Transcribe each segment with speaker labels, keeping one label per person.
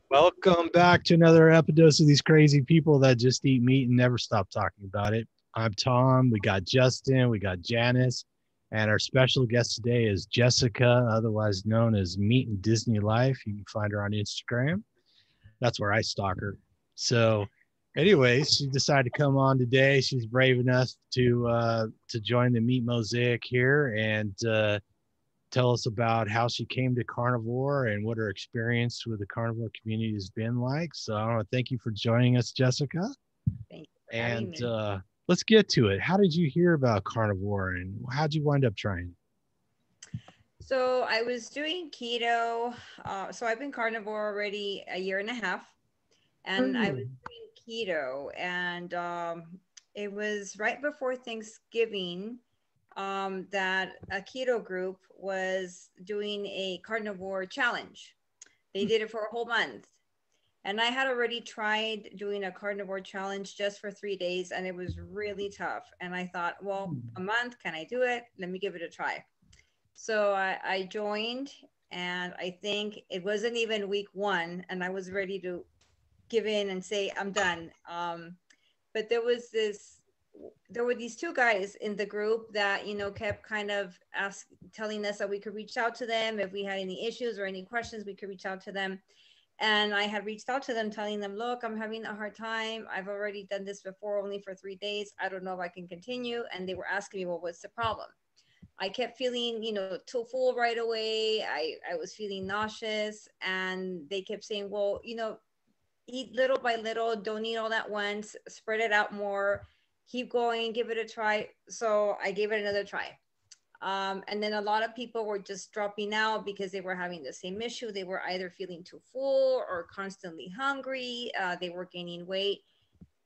Speaker 1: Welcome back to another Epidose of these crazy people that just eat meat and never stop talking about it. I'm Tom. We got Justin. We got Janice. And our special guest today is Jessica, otherwise known as Meat and Disney Life. You can find her on Instagram. That's where I stalk her. So, anyways, she decided to come on today. She's brave enough to join the Meat Mosaic here and tell us about how she came to carnivore and what her experience with the carnivore community has been like. So I want to thank you for joining us, Jessica.
Speaker 2: Thank you for having
Speaker 1: And
Speaker 2: me.
Speaker 1: let's get to it. How did you hear about carnivore and how'd you wind up trying?
Speaker 2: So I was doing keto. So I've been carnivore already a year and a half, and I was
Speaker 1: Oh.
Speaker 2: doing keto, and it was right before Thanksgiving that a keto group was doing a carnivore challenge. They did it for a whole month. And I had already tried doing a carnivore challenge just for 3 days, and it was really tough. And I thought, well, a month, can I do it? Let me give it a try. So I joined, and I think it wasn't even week one, and I was ready to give in and say I'm done. But there were these two guys in the group that kept kind of telling us that we could reach out to them if we had any issues or any questions. We could reach out to them, and I had reached out to them, telling them, "Look, I'm having a hard time. I've already done this before, only for 3 days. I don't know if I can continue." And they were asking me, "Well, what's the problem?" I kept feeling, too full right away. I was feeling nauseous, and they kept saying, "Well, eat little by little. Don't eat all at once. Spread it out more. Keep going. Give it a try." So I gave it another try. And then a lot of people were just dropping out because they were having the same issue. They were either feeling too full or constantly hungry. They were gaining weight.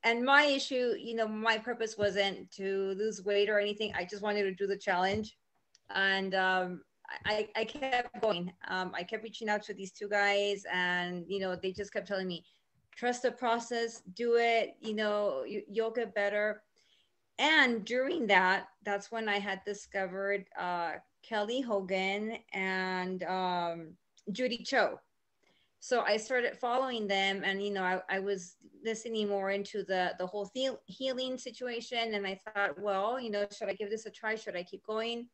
Speaker 2: And my issue, my purpose wasn't to lose weight or anything. I just wanted to do the challenge. And I kept going. I kept reaching out to these two guys, and they just kept telling me, "Trust the process, do it. You'll get better." And during that's when I had discovered Kelly Hogan and Judy Cho. So I started following them, and I was listening more into the whole healing situation, and I thought, well, should I give this a try? Should I keep going?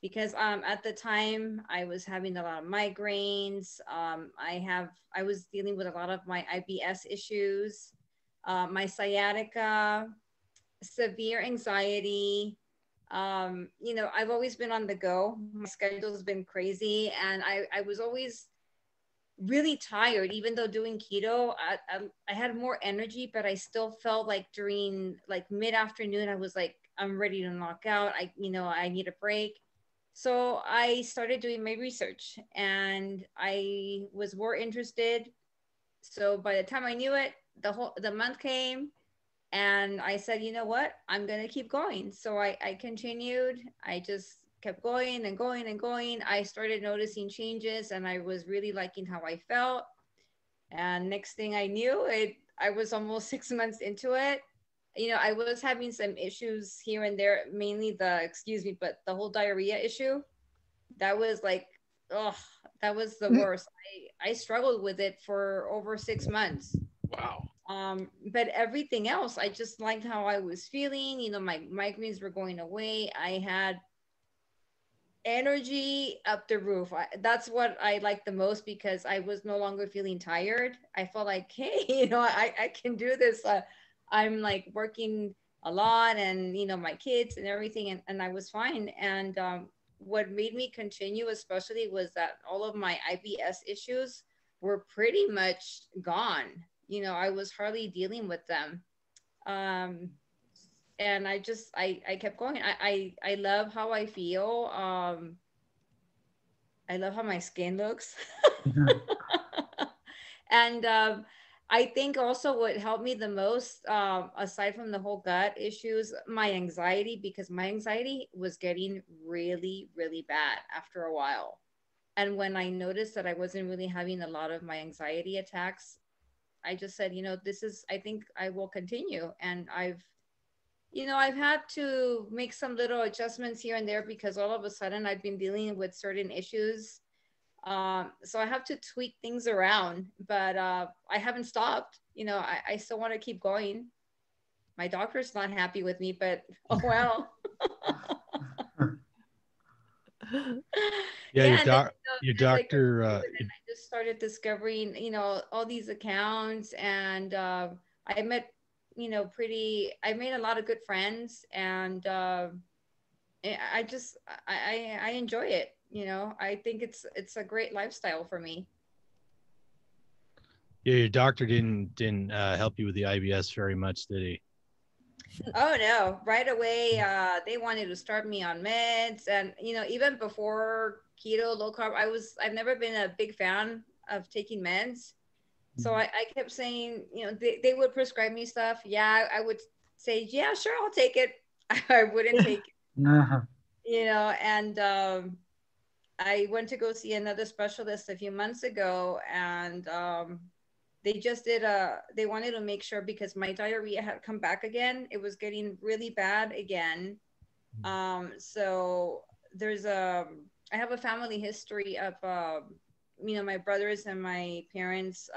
Speaker 2: Because at the time I was having a lot of migraines. I was dealing with a lot of my IBS issues, my sciatica, severe anxiety. I've always been on the go. My schedule's been crazy, and I was always really tired. Even though doing keto, I had more energy, but I still felt like during like mid-afternoon I was like, I'm ready to knock out. I need a break. So I started doing my research, and I was more interested. So by the time I knew it, the month came, and I said, you know what, I'm gonna keep going. So I continued. I just kept going and going and going. I started noticing changes, and I was really liking how I felt. And next thing I knew, it I was almost 6 months into it. I was having some issues here and there, mainly but the whole diarrhea issue. That was like, oh, that was the worst. I struggled with it for over 6 months.
Speaker 1: Wow.
Speaker 2: But everything else, I just liked how I was feeling. My migraines were going away. I had energy up the roof. That's what I liked the most, because I was no longer feeling tired. I felt like, hey, I can do this. I'm like working a lot, and my kids and everything, and I was fine. And what made me continue especially was that all of my IBS issues were pretty much gone. I was hardly dealing with them. um and I kept going. I love how I feel. I love how my skin looks. And I think also what helped me the most, aside from the whole gut issues, my anxiety, because my anxiety was getting really, really bad after a while. And when I noticed that I wasn't really having a lot of my anxiety attacks, I just said, I think I will continue. And I've had to make some little adjustments here and there, because all of a sudden I've been dealing with certain issues, So I have to tweak things around, but I haven't stopped. You know, I still want to keep going. My doctor's not happy with me, but oh well.
Speaker 1: Yeah,
Speaker 2: Yeah, and then
Speaker 1: your
Speaker 2: as I
Speaker 1: doctor,
Speaker 2: grew, and then I just started discovering, you know, all these accounts, and I met, you know, I made a lot of good friends, and I just I enjoy it. You know, I think it's a great lifestyle for me.
Speaker 1: yeah, your doctor didn't help you with the IBS very much, did he?
Speaker 2: Oh no, right away they wanted to start me on meds, and you know, even before keto, low carb, I've never been a big fan of taking meds. So I kept saying, you know, they would prescribe me stuff. Yeah, I would say, yeah, sure, I'll take it. I wouldn't take it, you know, and I went to go see another specialist a few months ago, and they just did they wanted to make sure because my diarrhea had come back again. It was getting really bad again. So there's I have a family history of, you know, my brothers and my parents,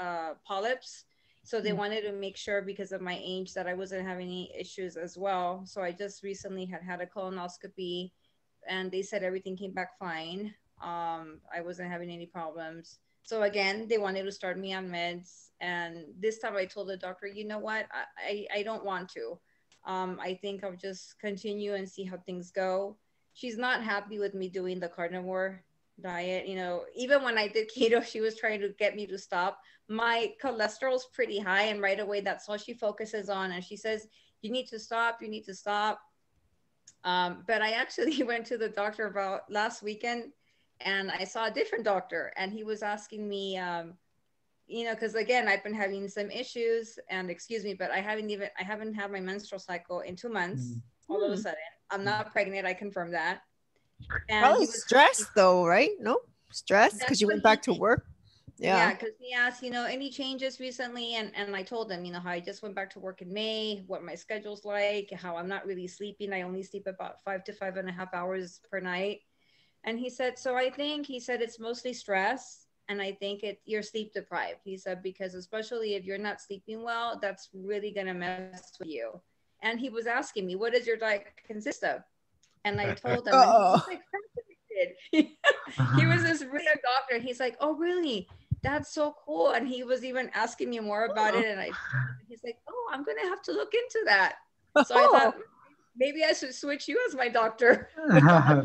Speaker 2: polyps. So they wanted to make sure because of my age that I wasn't having any issues as well. So I just recently had a colonoscopy, and they said everything came back fine. I wasn't having any problems. So again, they wanted to start me on meds. And this time I told the doctor, you know what? I don't want to. I think I'll just continue and see how things go. She's not happy with me doing the carnivore diet. You know, even when I did keto, she was trying to get me to stop. My cholesterol's pretty high, and right away, that's all she focuses on. And she says, you need to stop, you need to stop. But I actually went to the doctor about last weekend, and I saw a different doctor, and he was asking me, you know, because again, I've been having some issues, and excuse me, but I haven't had my menstrual cycle in 2 months. All of a sudden, I'm not pregnant. I confirmed that. And
Speaker 3: Probably
Speaker 2: he was
Speaker 3: stress though, right? No stress because
Speaker 2: that's
Speaker 3: you
Speaker 2: what
Speaker 3: went back to
Speaker 2: he
Speaker 3: work.
Speaker 2: yeah,
Speaker 3: Yeah.
Speaker 2: because he asked, you know, any changes recently, and I told him, you know, how I just went back to work in May, what my schedule's like, how I'm not really sleeping. I only sleep about 5 to 5.5 hours per night. And he said, so I think he said it's mostly stress. And I think you're sleep deprived. He said, because especially if you're not sleeping well, that's really going to mess with you. And he was asking me, what does your diet consist of? And I told him, and he was
Speaker 3: Oh.
Speaker 2: like fascinated. He was this really good doctor. He's like, oh, really? That's so cool. And he was even asking me more about it. And he's like, oh, I'm going to have to look into that. So I thought,
Speaker 3: Oh.
Speaker 2: maybe I should switch you as my doctor.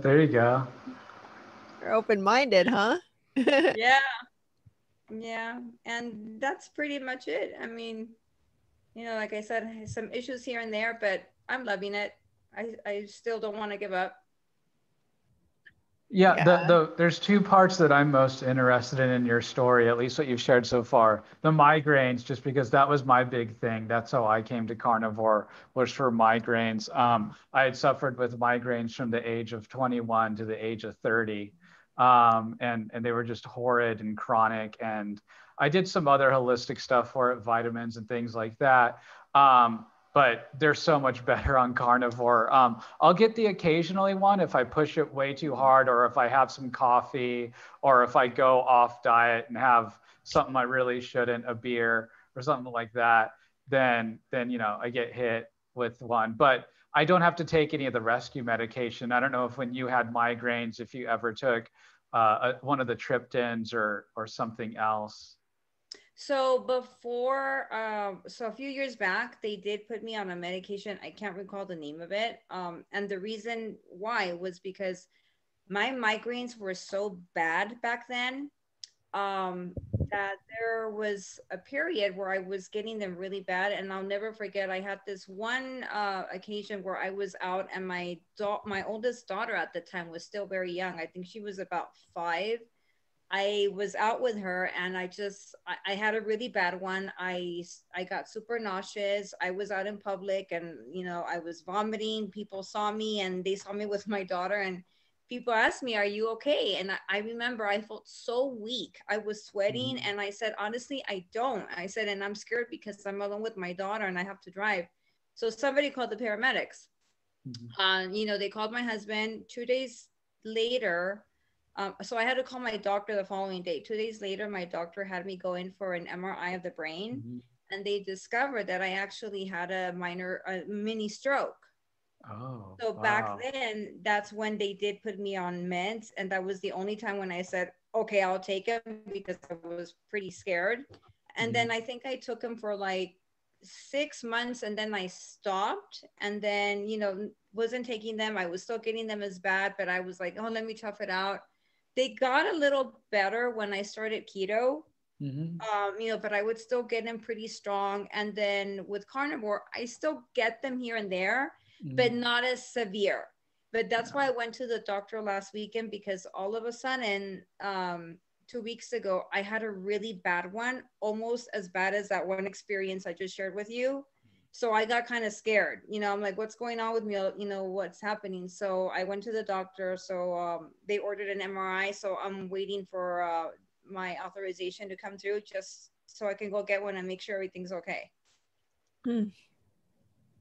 Speaker 4: There you go.
Speaker 3: You're open-minded, huh?
Speaker 2: Yeah. Yeah. And that's pretty much it. I mean, you know, like I said, some issues here and there, but I'm loving it. I still don't want to give up.
Speaker 4: Yeah,
Speaker 3: Yeah.
Speaker 4: there's two parts that I'm most interested in your story, at least what you've shared so far. The migraines, just because that was my big thing. That's how I came to carnivore, was for migraines. I had suffered with migraines from the age of 21 to the age of 30. And they were just horrid and chronic. And I did some other holistic stuff for it, vitamins and things like that. But they're so much better on carnivore. I'll get the occasionally one if I push it way too hard, or if I have some coffee, or if I go off diet and have something I really shouldn't, a beer or something like that, then you know, I get hit with one. But I don't have to take any of the rescue medication. I don't know if when you had migraines, if you ever took one of the triptans or something else.
Speaker 2: So before, so a few years back, they did put me on a medication. I can't recall the name of it. And the reason why was because my migraines were so bad back then, that there was a period where I was getting them really bad. And I'll never forget, I had this one occasion where I was out, and my oldest daughter at the time was still very young. I think she was about 5. I was out with her, and I had a really bad one. I got super nauseous. I was out in public, and you know, I was vomiting. People saw me, and they saw me with my daughter, and people asked me, are you okay? And I remember I felt so weak. I was sweating, and I said, honestly, I don't. I said, and I'm scared because I'm alone with my daughter and I have to drive. So somebody called the paramedics. You know, they called my husband. 2 days later, So I had to call my doctor the following day. 2 days later, my doctor had me go in for an MRI of the brain, and they discovered that I actually had a mini stroke.
Speaker 4: Oh,
Speaker 2: So back
Speaker 4: wow.
Speaker 2: then, that's when they did put me on meds, and that was the only time when I said, okay, I'll take him, because I was pretty scared. And then I think I took him for like 6 months, and then I stopped, and then, wasn't taking them. I was still getting them as bad, but I was like, oh, let me tough it out. They got a little better when I started keto. But I would still get them pretty strong. And then with carnivore, I still get them here and there, but not as severe. But that's why I went to the doctor last weekend, because all of a sudden, 2 weeks ago, I had a really bad one, almost as bad as that one experience I just shared with you. So I got kind of scared. I'm like, what's going on with me? What's happening? So I went to the doctor. So they ordered an MRI. So I'm waiting for my authorization to come through, just so I can go get one and make sure everything's okay.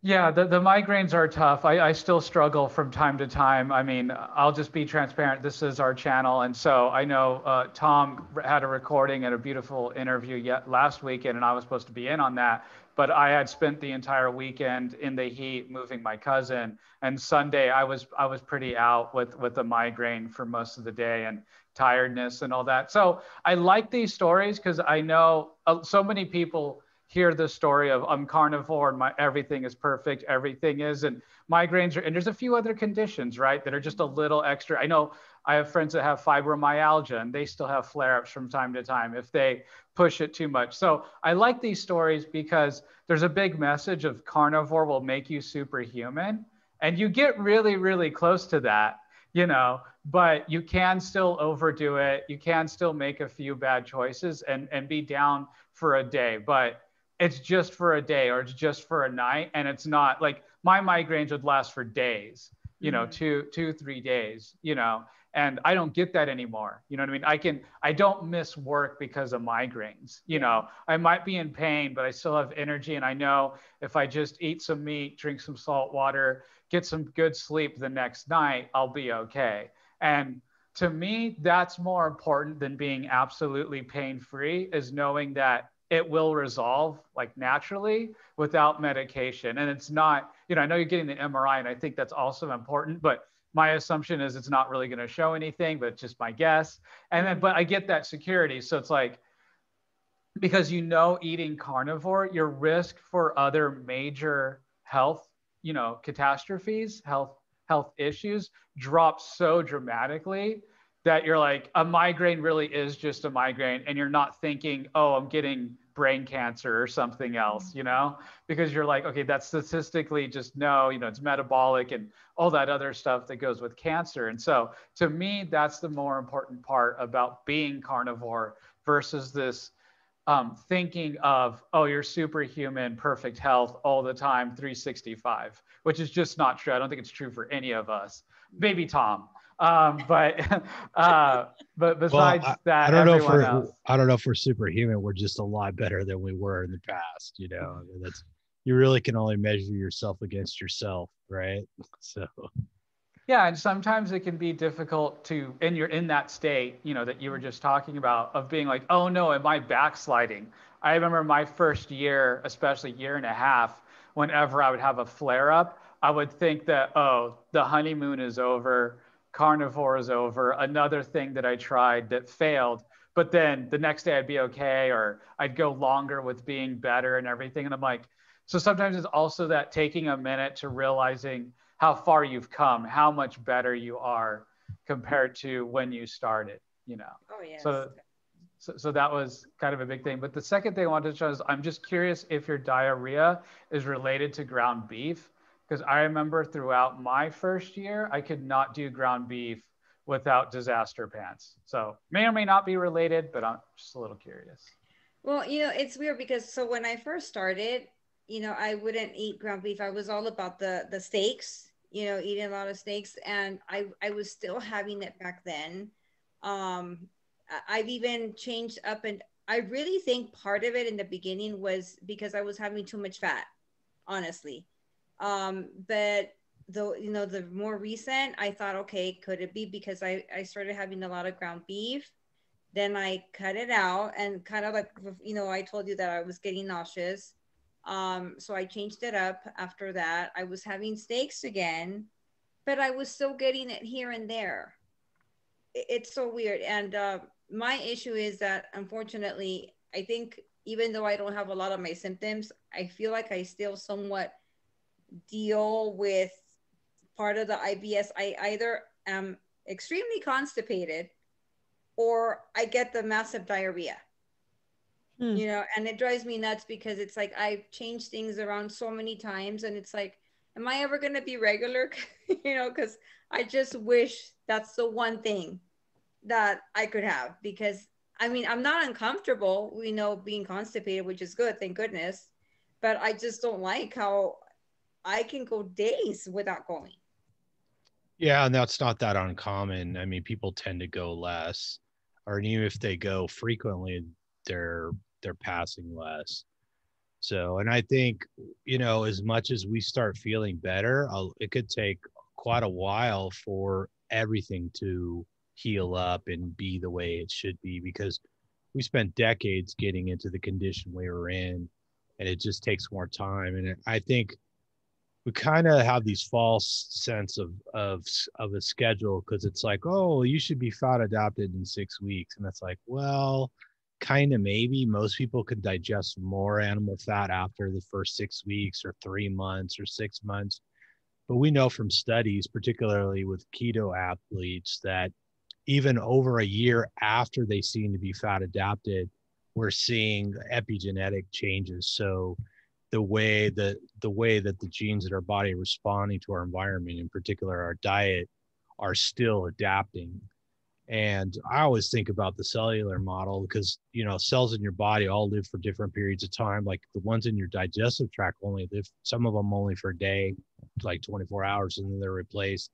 Speaker 4: Yeah, the migraines are tough. I still struggle from time to time. I mean, I'll just be transparent. This is our channel. And so I know Tom had a recording and a beautiful interview last weekend, and I was supposed to be in on that. But I had spent the entire weekend in the heat moving my cousin. And Sunday, I was pretty out with a migraine for most of the day and tiredness and all that. So I like these stories because I know so many people hear the story of I'm carnivore and everything is perfect, everything is, and migraines are, and there's a few other conditions, right, that are just a little extra. I know I have friends that have fibromyalgia and they still have flare-ups from time to time if they push it too much. So I like these stories because there's a big message of carnivore will make you superhuman, and you get really, really close to that, but you can still overdo it. You can still make a few bad choices and be down for a day, but it's just for a day or it's just for a night. And it's not like my migraines would last for days, 2, 3 days, and I don't get that anymore. You know what I mean? I don't miss work because of migraines. I might be in pain, but I still have energy. And I know if I just eat some meat, drink some salt water, get some good sleep the next night, I'll be okay. And to me, that's more important than being absolutely pain-free, is knowing that it will resolve like naturally without medication. And it's not, I know you're getting the MRI, and I think that's also important, but my assumption is it's not really going to show anything, but it's just my guess. And then, but I get that security. So it's like, because eating carnivore, your risk for other major health, catastrophes, health issues drops so dramatically that you're like, a migraine really is just a migraine, and you're not thinking, oh, I'm getting brain cancer or something else, because you're like, okay, that's statistically just no, it's metabolic and all that other stuff that goes with cancer. And so to me, that's the more important part about being carnivore versus this thinking of, oh, you're superhuman, perfect health all the time, 365, which is just not true. I don't think it's true for any of us. Maybe Tom. But besides that,
Speaker 1: I don't know
Speaker 4: everyone else.
Speaker 1: I don't know if we're superhuman. We're just a lot better than we were in the past. I mean, that's, you really can only measure yourself against yourself, right? So.
Speaker 4: Yeah, and sometimes it can be difficult to, and you're in that state, that you were just talking about, of being like, oh no, am I backsliding? I remember my first year, especially year and a half, whenever I would have a flare up, I would think that, oh, the honeymoon is over, carnivore is over, another thing that I tried that failed. But then the next day I'd be okay, or I'd go longer with being better and everything. And I'm like, so sometimes it's also that taking a minute to realizing how far you've come, how much better you are compared to when you started,
Speaker 2: Oh, yes.
Speaker 4: So that was kind of a big thing. But the second thing I wanted to show is, I'm just curious if your diarrhea is related to ground beef, because I remember throughout my first year, I could not do ground beef without disaster pants. So may or may not be related, but I'm just a little curious.
Speaker 2: Well, it's weird because when I first started, I wouldn't eat ground beef. I was all about the steaks, eating a lot of steaks, and I was still having it back then. I've even changed up, and I really think part of it in the beginning was because I was having too much fat, honestly. But though, the more recent, I thought, okay, could it be because I started having a lot of ground beef? Then I cut it out, and kind of like, I told you that I was getting nauseous. So I changed it up after that. I was having steaks again, but I was still getting it here and there. It's so weird. And my issue is that, unfortunately, I think even though I don't have a lot of my symptoms, I feel like I still somewhat deal with part of the IBS. I either am extremely constipated or I get the massive diarrhea. And it drives me nuts because it's like I've changed things around so many times, and it's like, am I ever going to be regular? Because I just wish that's the one thing that I could have, because I mean, I'm not uncomfortable, being constipated, which is good, thank goodness, but I just don't like how I can go days without going.
Speaker 1: Yeah, and that's not that uncommon. I mean, people tend to go less, or even if they go frequently, they're passing less. So, and I think, as much as we start feeling better, it could take quite a while for everything to heal up and be the way it should be, because we spent decades getting into the condition we were in, and it just takes more time. And I think we kind of have these false sense of a schedule, because it's like, oh, you should be fat adapted in 6 weeks, and it's like, well, kind of, maybe most people could digest more animal fat after the first 6 weeks or 3 months or 6 months. But we know from studies, particularly with keto athletes, that even over a year after they seem to be fat adapted, we're seeing epigenetic changes. So the way that the genes in our body are responding to our environment, in particular our diet, are still adapting. And I always think about the cellular model, because cells in your body all live for different periods of time. Like the ones in your digestive tract only live, some of them only for a day, like 24 hours, and then they're replaced.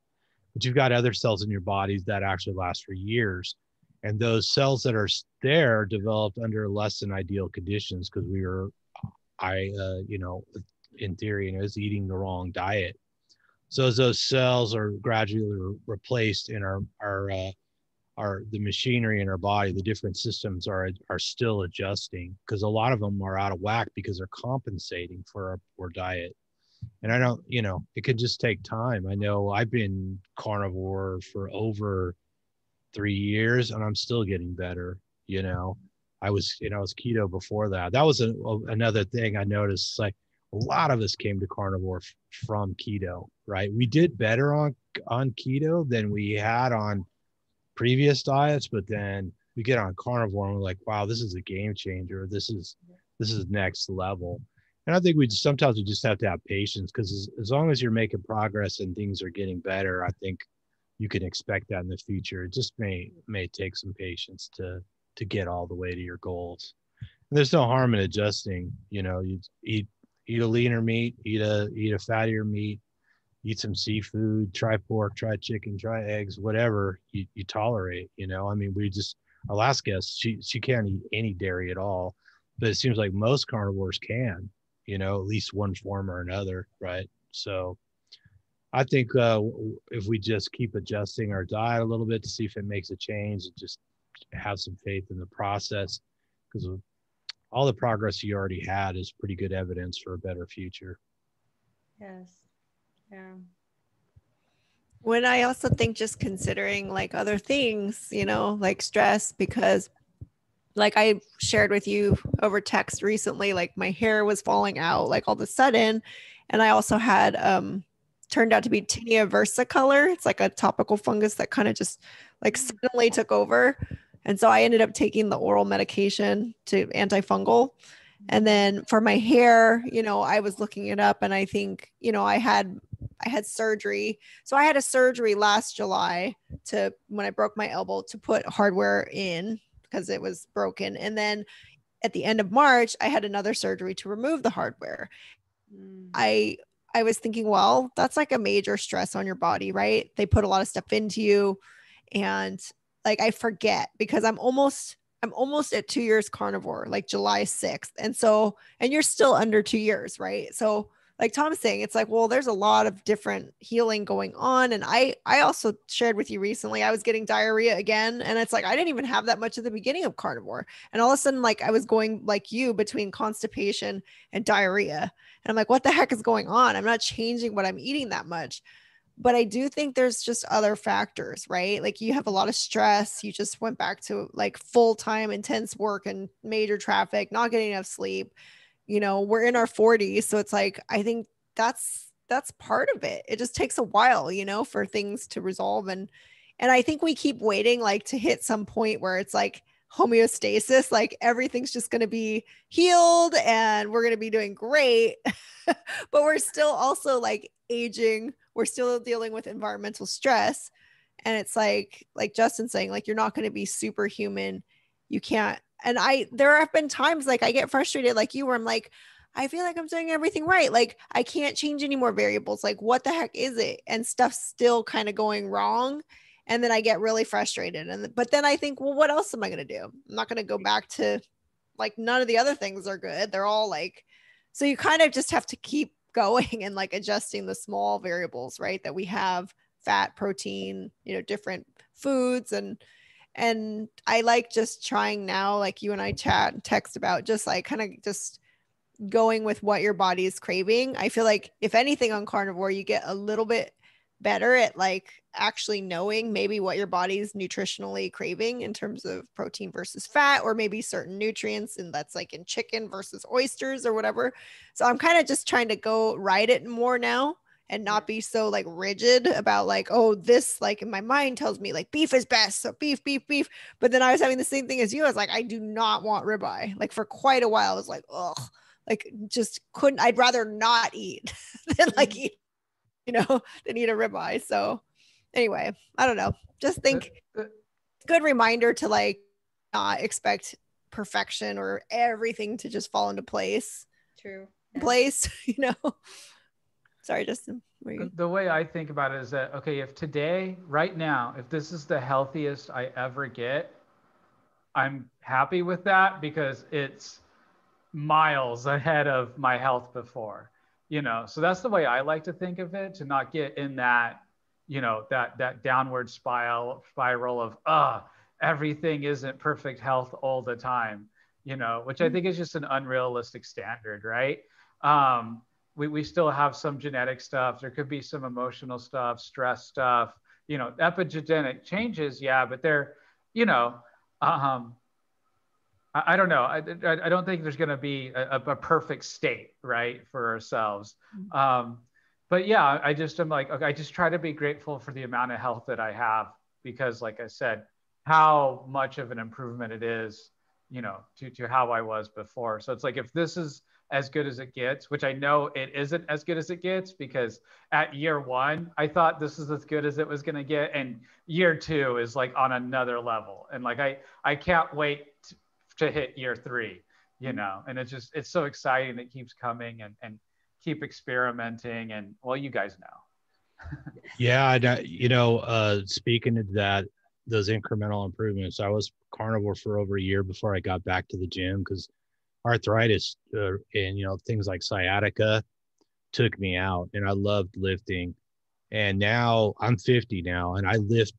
Speaker 1: But you've got other cells in your bodies that actually last for years. And those cells that are there developed under less than ideal conditions, because in theory, I was eating the wrong diet. So as those cells are gradually replaced in the machinery in our body, the different systems are still adjusting, because a lot of them are out of whack because they're compensating for our poor diet. And I don't, it could just take time. I know I've been carnivore for over 3 years, and I'm still getting better. I was keto before that. That was another thing I noticed. Like a lot of us came to carnivore from keto, right? We did better on keto than we had on previous diets, but then we get on carnivore and we're like, wow, this is a game changer. This is next level. And I think sometimes we just have to have patience, because as long as you're making progress and things are getting better, I think you can expect that in the future. It just may take some patience to get all the way to your goals. And there's no harm in adjusting. You eat a leaner meat, eat a fattier meat, eat some seafood, try pork, try chicken, try eggs, whatever you tolerate. I mean, our last guest, she can't eat any dairy at all, but it seems like most carnivores can, at least one form or another, right? So I think if we just keep adjusting our diet a little bit to see if it makes a change, and just have some faith in the process, because all the progress you already had is pretty good evidence for a better future.
Speaker 2: Yes. Yeah.
Speaker 3: When I also think just considering like other things, like stress, because like I shared with you over text recently, like my hair was falling out like all of a sudden. And I also had turned out to be tinea versicolor. It's like a topical fungus that kind of just like suddenly took over. And so I ended up taking the oral medication to antifungal. And then for my hair, I was looking it up, and I think, I had surgery. So I had a surgery last July when I broke my elbow, to put hardware in because it was broken. And then at the end of March, I had another surgery to remove the hardware. I was thinking, well, that's like a major stress on your body, right? They put a lot of stuff into you, and like I forget, because I'm almost at 2 years carnivore, like July 6th. And you're still under 2 years, right? So like Tom's saying, it's like, well, there's a lot of different healing going on. And I also shared with you recently, I was getting diarrhea again. And it's like, I didn't even have that much at the beginning of carnivore. And all of a sudden, like I was going like you between constipation and diarrhea. And I'm like, what the heck is going on? I'm not changing what I'm eating that much. But I do think there's just other factors, right? Like you have a lot of stress. You just went back to like full-time intense work and major traffic, not getting enough sleep. You know, we're in our 40s. So it's like, I think that's part of it. It just takes a while, you know, for things to resolve. And I think we keep waiting like to hit some point where it's like homeostasis, like everything's just going to be healed and we're going to be doing great. But we're still also like aging. We're still dealing with environmental stress. And it's like Justin saying, like, you're not going to be superhuman. You can't. And there have been times like I get frustrated like you, where I'm like, I feel like I'm doing everything right. Like I can't change any more variables. Like what the heck is it? And stuff's still kind of going wrong. And then I get really frustrated. But then I think, well, what else am I going to do? I'm not going to go back to like, none of the other things are good. They're all like, so you kind of just have to keep going and like adjusting the small variables, right? That we have fat, protein, you know, different foods. And I like just trying now, like you and I chat and text about just like kind of just going with what your body is craving. I feel like if anything on carnivore, you get a little bit better at like actually knowing maybe what your body's nutritionally craving in terms of protein versus fat, or maybe certain nutrients, and that's like in chicken versus oysters or whatever. So I'm kind of just trying to go ride it more now and not be so like rigid about like, oh, this like in my mind tells me like beef is best, so beef. But then I was having the same thing as you. I was like, I do not want ribeye. Like for quite a while I was like, ugh, like just couldn't. I'd rather not eat than like eat, you know, than eat a ribeye. So anyway, I don't know. Just think good reminder to like not expect perfection or everything to just fall into place.
Speaker 2: True.
Speaker 3: Place, you know. Sorry, Justin.
Speaker 4: The way I think about it is that, okay, if today, right now, if this is the healthiest I ever get, I'm happy with that because it's miles ahead of my health before, you know. So that's the way I like to think of it, to not get in that, you know, that downward spiral of everything isn't perfect health all the time, you know, which I think is just an unrealistic standard, right? We still have some genetic stuff. There could be some emotional stuff, stress stuff, you know, epigenetic changes, yeah, but they're, you know, I don't know. I don't think there's going to be a perfect state, right, for ourselves. But yeah, I just am like, okay, I just try to be grateful for the amount of health that I have, because like I said, how much of an improvement it is, you know, to how I was before. So it's like, if this is as good as it gets, which I know it isn't as good as it gets, because at year one, I thought this is as good as it was going to get. And year two is like on another level. And like, I can't wait to hit year three, you know. And it's so exciting. It keeps coming and keep experimenting. And well, you guys know.
Speaker 1: Yeah, you know, speaking of that, those incremental improvements, I was carnivore for over a year before I got back to the gym, because arthritis and, you know, things like sciatica took me out, and I loved lifting. And now I'm 50 now, and I lift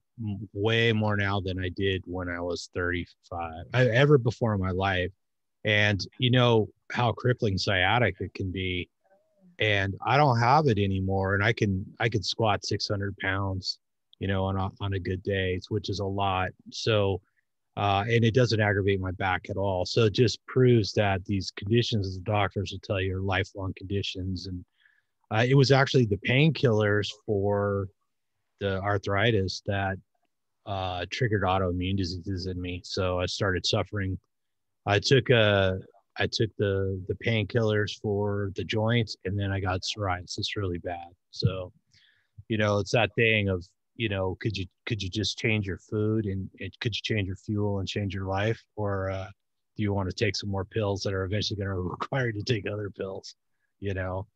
Speaker 1: way more now than I did when I was 35, ever before in my life. And you know how crippling sciatica can be, and I don't have it anymore. And I could squat 600 pounds, you know, on a good day, which is a lot. So and it doesn't aggravate my back at all. So it just proves that these conditions, as the doctors will tell you, are lifelong conditions. And it was actually the painkillers for the arthritis that triggered autoimmune diseases in me. So I started suffering. I took the painkillers for the joints, and then I got psoriasis really bad. So, you know, it's that thing of, you know, could you just change your food, and could you change your fuel and change your life, or do you want to take some more pills that are eventually going to require you to take other pills, you know?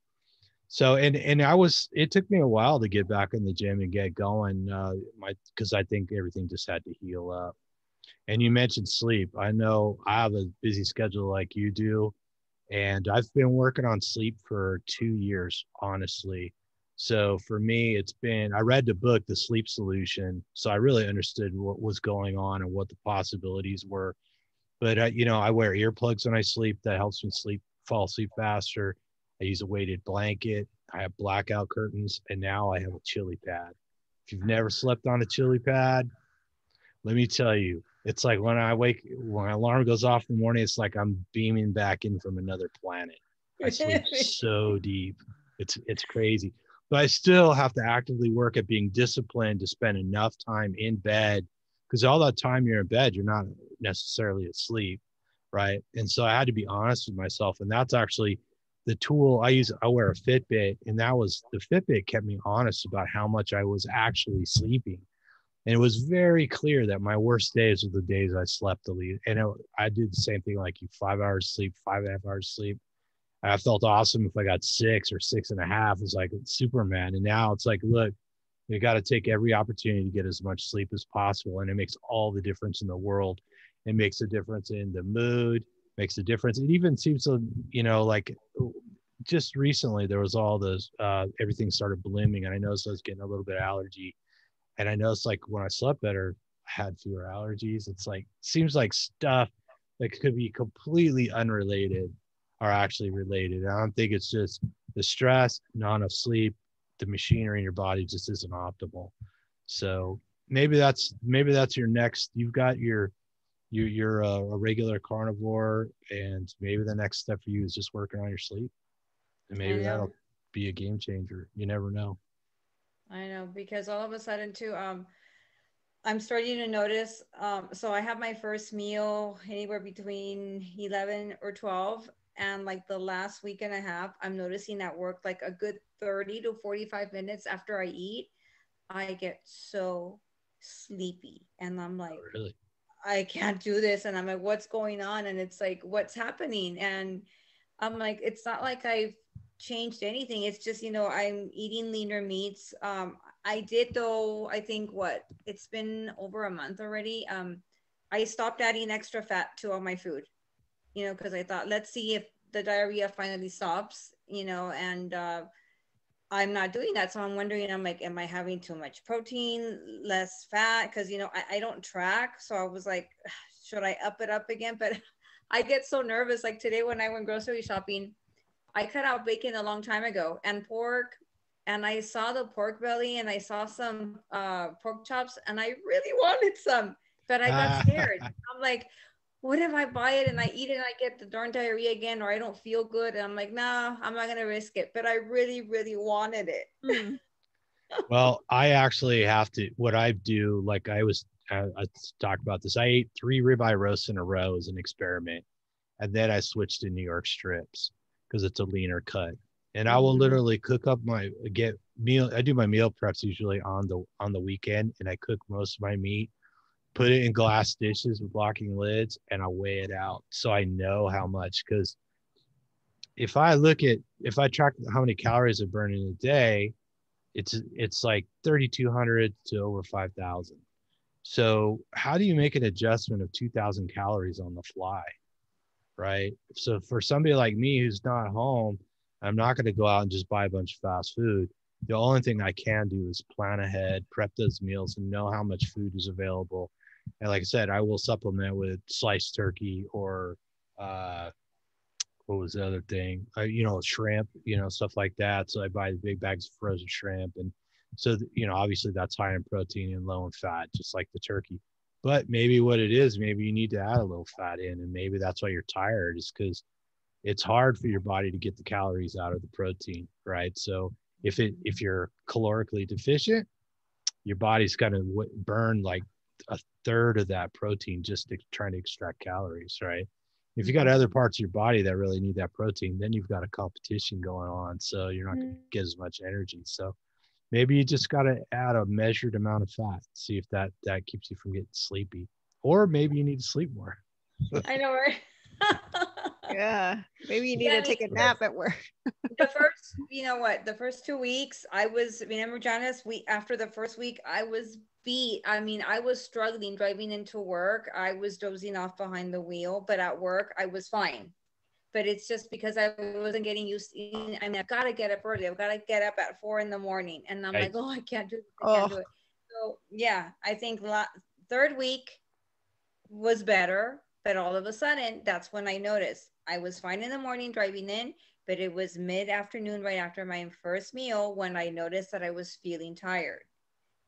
Speaker 1: So, and it took me a while to get back in the gym and get going, because I think everything just had to heal up. And you mentioned sleep. I know I have a busy schedule like you do, And I've been working on sleep for 2 years, honestly. So for me, I read the book, The Sleep Solution. So I really understood what was going on and what the possibilities were. But, I wear earplugs when I sleep. That helps me fall asleep faster. I use a weighted blanket. I have blackout curtains. And now I have a chili pad. If you've never slept on a chili pad, let me tell you, it's like when my alarm goes off in the morning, it's like I'm beaming back in from another planet. I sleep so deep. It's crazy. But I still have to actively work at being disciplined to spend enough time in bed, because all that time you're in bed, you're not necessarily asleep, right? And so I had to be honest with myself. And that's actually the tool I use. I wear a Fitbit, and the Fitbit kept me honest about how much I was actually sleeping. And it was very clear that my worst days were the days I slept the least. And I did the same thing like you, 5 hours sleep, 5.5 hours sleep. I felt awesome if I got 6 or 6.5. It was like Superman. And now it's like, look, you got to take every opportunity to get as much sleep as possible. And it makes all the difference in the world. It makes a difference in the mood, makes a difference. It even seems to, like just recently there was all this, everything started blooming. And I noticed I was getting a little bit of allergy. And I noticed like when I slept better, I had fewer allergies. It's like, seems like stuff that could be completely unrelated are actually related. I don't think it's just the stress, not enough sleep, the machinery in your body just isn't optimal. So maybe that's your next, you've got you're a regular carnivore, and maybe the next step for you is just working on your sleep. And maybe that'll be a game changer. You never know.
Speaker 2: I know, because all of a sudden too, I'm starting to notice. So I have my first meal anywhere between 11 or 12. And like the last week and a half, I'm noticing at work, like a good 30 to 45 minutes after I eat, I get so sleepy. And I'm like,
Speaker 1: Oh, really?
Speaker 2: I can't do this. And I'm like, what's going on? And it's like, what's happening? And I'm like, it's not like I've changed anything. It's just, I'm eating leaner meats. I did though, I think it's been over a month already. I stopped adding extra fat to all my food, because I thought, let's see if the diarrhea finally stops, and I'm not doing that. So I'm wondering, I'm like, am I having too much protein, less fat? Cause I don't track. So I was like, should I up it up again? But I get so nervous. Like today when I went grocery shopping, I cut out bacon a long time ago and pork, and I saw the pork belly and I saw some pork chops, and I really wanted some, but I got scared. I'm like, what if I buy it and I eat it and I get the darn diarrhea again, or I don't feel good? And I'm like, nah, I'm not gonna risk it. But I really, really wanted it.
Speaker 1: Well, I actually have to, what I do, like I talked about this. I ate 3 ribeye roasts in a row as an experiment. And then I switched to New York strips because it's a leaner cut. And I will literally cook up I do my meal preps usually on the weekend, and I cook most of my meat, put it in glass dishes with locking lids, and I weigh it out. So I know how much, because if I track how many calories I burn in a day, it's like 3,200 to over 5,000. So how do you make an adjustment of 2,000 calories on the fly? Right. So for somebody like me who's not home, I'm not going to go out and just buy a bunch of fast food. The only thing I can do is plan ahead, prep those meals, and know how much food is available. And like I said, I will supplement with sliced turkey or what was the other thing? Shrimp, stuff like that. So I buy the big bags of frozen shrimp. And so, obviously that's high in protein and low in fat, just like the turkey. But maybe what it is, maybe you need to add a little fat in, and maybe that's why you're tired, is because it's hard for your body to get the calories out of the protein, right? So if you're calorically deficient, your body's going to burn like a third of that protein just trying to extract calories, right? If you got other parts of your body that really need that protein, then you've got a competition going on, so you're not going to get as much energy. So maybe you just got to add a measured amount of fat, see if that keeps you from getting sleepy, or maybe you need to sleep more.
Speaker 2: I know, right?
Speaker 3: Yeah, maybe you need to take a nap at work.
Speaker 2: The first 2 weeks remember, Janice, after the first week, I was beat. I mean, I was struggling driving into work. I was dozing off behind the wheel, but at work I was fine. but it's just because I wasn't getting used to eating. I mean, I've got to get up early. I've got to get up at 4 a.m. and I'm like, oh, I can't do it. I can't do it. So yeah, I think third week was better, but all of a sudden, that's when I noticed I was fine in the morning driving in, but it was mid-afternoon, right after my first meal, when I noticed that I was feeling tired.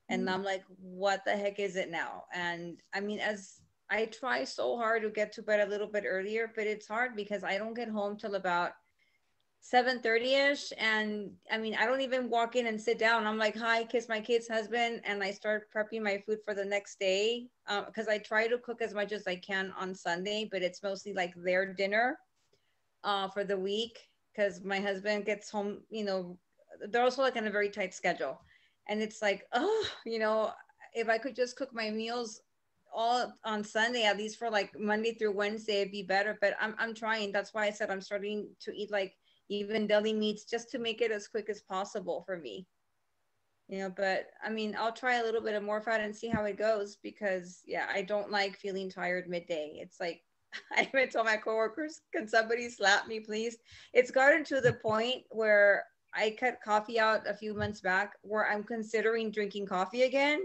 Speaker 2: And I'm like, what the heck is it now? And I mean, as I try so hard to get to bed a little bit earlier, but it's hard because I don't get home till about 7:30ish. And I mean, I don't even walk in and sit down. I'm like, hi, kiss my kid's husband. And I start prepping my food for the next day. Because I try to cook as much as I can on Sunday, but it's mostly like their dinner for the week. Because my husband gets home, you know, they're also like on a very tight schedule. And it's like, oh, you know, if I could just cook my meals all on Sunday, at least for like Monday through Wednesday, it'd be better. But I'm trying. That's why I said I'm starting to eat like even deli meats, just to make it as quick as possible for me. You know, but I mean, I'll try a little bit of more fat and see how it goes, because yeah, I don't like feeling tired midday. It's like, I even told my coworkers, can somebody slap me, please? It's gotten to the point where I cut coffee out a few months back, where I'm considering drinking coffee again.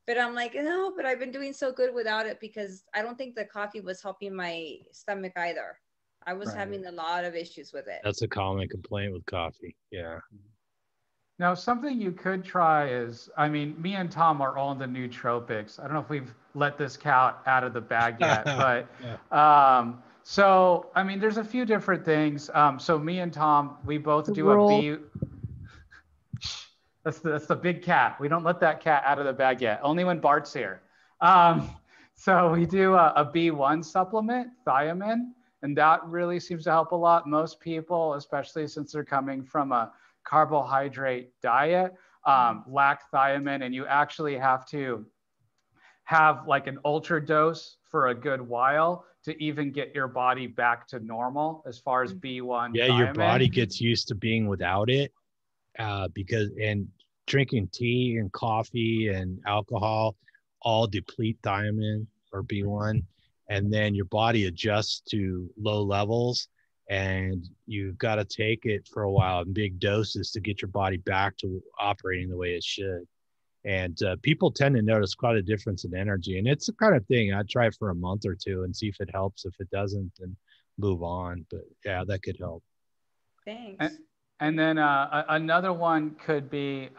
Speaker 2: But I'm like, no, but I've been doing so good without it, because I don't think the coffee was helping my stomach either. I was having a lot of issues with it.
Speaker 1: That's a common complaint with coffee. Yeah.
Speaker 4: Now, something you could try is, I mean, me and Tom are all in the nootropics. I don't know if we've let this cat out of the bag yet, but so, I mean, there's a few different things. So me and Tom, we both do a B. That's the big cat. We don't let that cat out of the bag yet, only when Bart's here. So we do a B1 supplement, thiamine, and that really seems to help a lot. Most people, especially since they're coming from a carbohydrate diet, lack thiamine, and you actually have to have like an ultra dose for a good while to even get your body back to normal as far as B1
Speaker 1: yeah,
Speaker 4: thiamine.
Speaker 1: your body gets used to being without it, because and drinking tea and coffee and alcohol all deplete thiamine or B1, and then your body adjusts to low levels, and you've got to take it for a while in big doses to get your body back to operating the way it should. And people tend to notice quite a difference in energy, and it's the kind of thing I'd try for a month or two and see if it helps. If it doesn't, then move on. But yeah, that could help.
Speaker 2: Thanks.
Speaker 4: And then another one could be,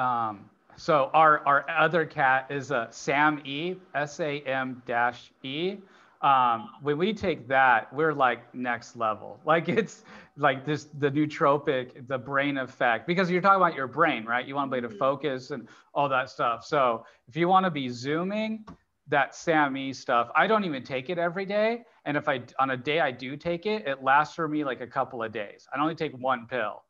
Speaker 4: so our other cat is a SAM-E, SAM-E. When we take that, we're like next level. Like it's like this, the nootropic, the brain effect, because you're talking about your brain, right? You want to be able to focus and all that stuff. So if you want to be zooming, that SAM-E stuff, I don't even take it every day. And if on a day I do take it, it lasts for me like a couple of days. I only take one pill,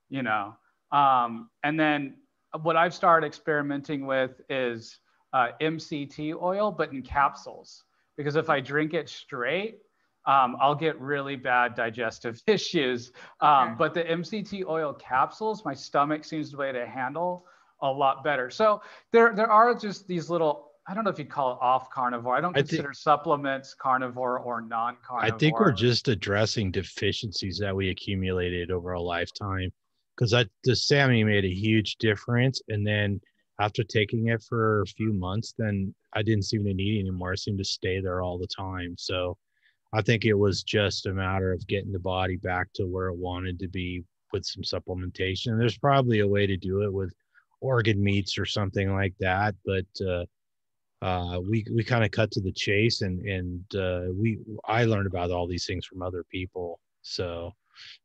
Speaker 4: you know? And then what I've started experimenting with is MCT oil, but in capsules. Because if I drink it straight, I'll get really bad digestive issues. But the MCT oil capsules, my stomach seems to be able to handle a lot better. So there are just these little, I don't know if you'd call it off carnivore. I don't consider supplements carnivore or non-carnivore.
Speaker 1: I think we're just addressing deficiencies that we accumulated over a lifetime. Because the SAM-E made a huge difference. And then after taking it for a few months, then I didn't seem to need it anymore. I seemed to stay there all the time. So I think it was just a matter of getting the body back to where it wanted to be with some supplementation. There's probably a way to do it with organ meats or something like that. But we kind of cut to the chase, and I learned about all these things from other people. So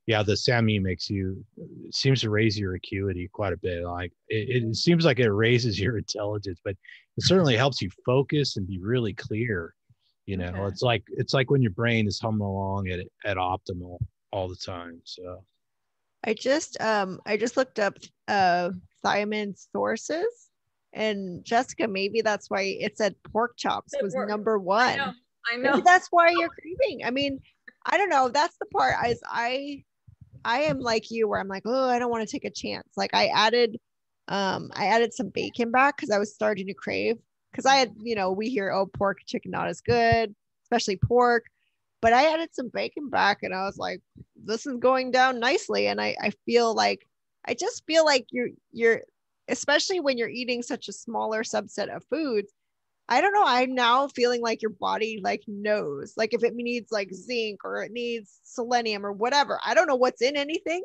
Speaker 1: yeah, the SAM-E seems to raise your acuity quite a bit. Like it seems like it raises your intelligence, but it certainly helps you focus and be really clear. You know, it's like when your brain is humming along at optimal all the time. So
Speaker 3: I just looked up thiamine sources, and Jessica, maybe that's why it said pork chops was number one.
Speaker 2: I know.
Speaker 3: Maybe that's why you're craving. I mean, I don't know. That's the part I am like you, where I'm like, oh, I don't want to take a chance. Like I added some bacon back because I was starting to crave, because I had, we hear, oh, pork, chicken not as good, especially pork. But I added some bacon back, and I was like, this is going down nicely. And I feel like, I just feel like you're, especially when you're eating such a smaller subset of foods, I don't know. I'm now feeling like your body like knows, like if it needs like zinc or it needs selenium or whatever. I don't know what's in anything,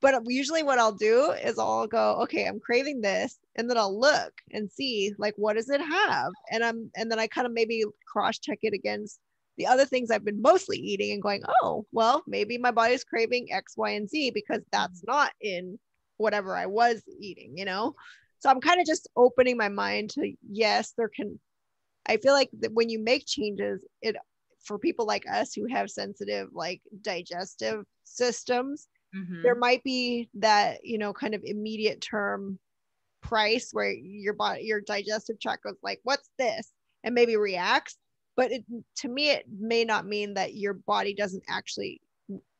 Speaker 3: but usually what I'll do is I'll go, okay, I'm craving this. And then I'll look and see like, what does it have? And then I kind of maybe cross check it against the other things I've been mostly eating and going, oh, well, maybe my body's craving X, Y, and Z because that's not in whatever I was eating, you know? So I'm kind of just opening my mind to, yes, I feel like that when you make changes, it, for people like us who have sensitive, like digestive systems, there might be that, you know, kind of immediate term price where your body, your digestive tract goes like, what's this? And maybe reacts. But to me, it may not mean that your body doesn't actually,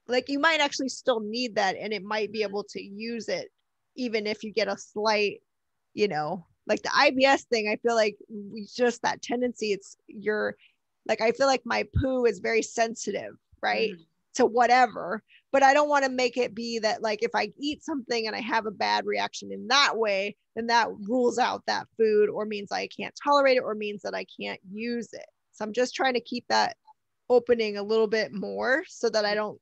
Speaker 3: like you might actually still need that, and it might be able to use it even if you get a slight, you know, like the IBS thing. I feel like we just that tendency, it's your, like, I feel like my poo is very sensitive, right? To whatever, but I don't want to make it be that like if I eat something and I have a bad reaction in that way, then that rules out that food or means I can't tolerate it or means that I can't use it. So I'm just trying to keep that opening a little bit more so that I don't,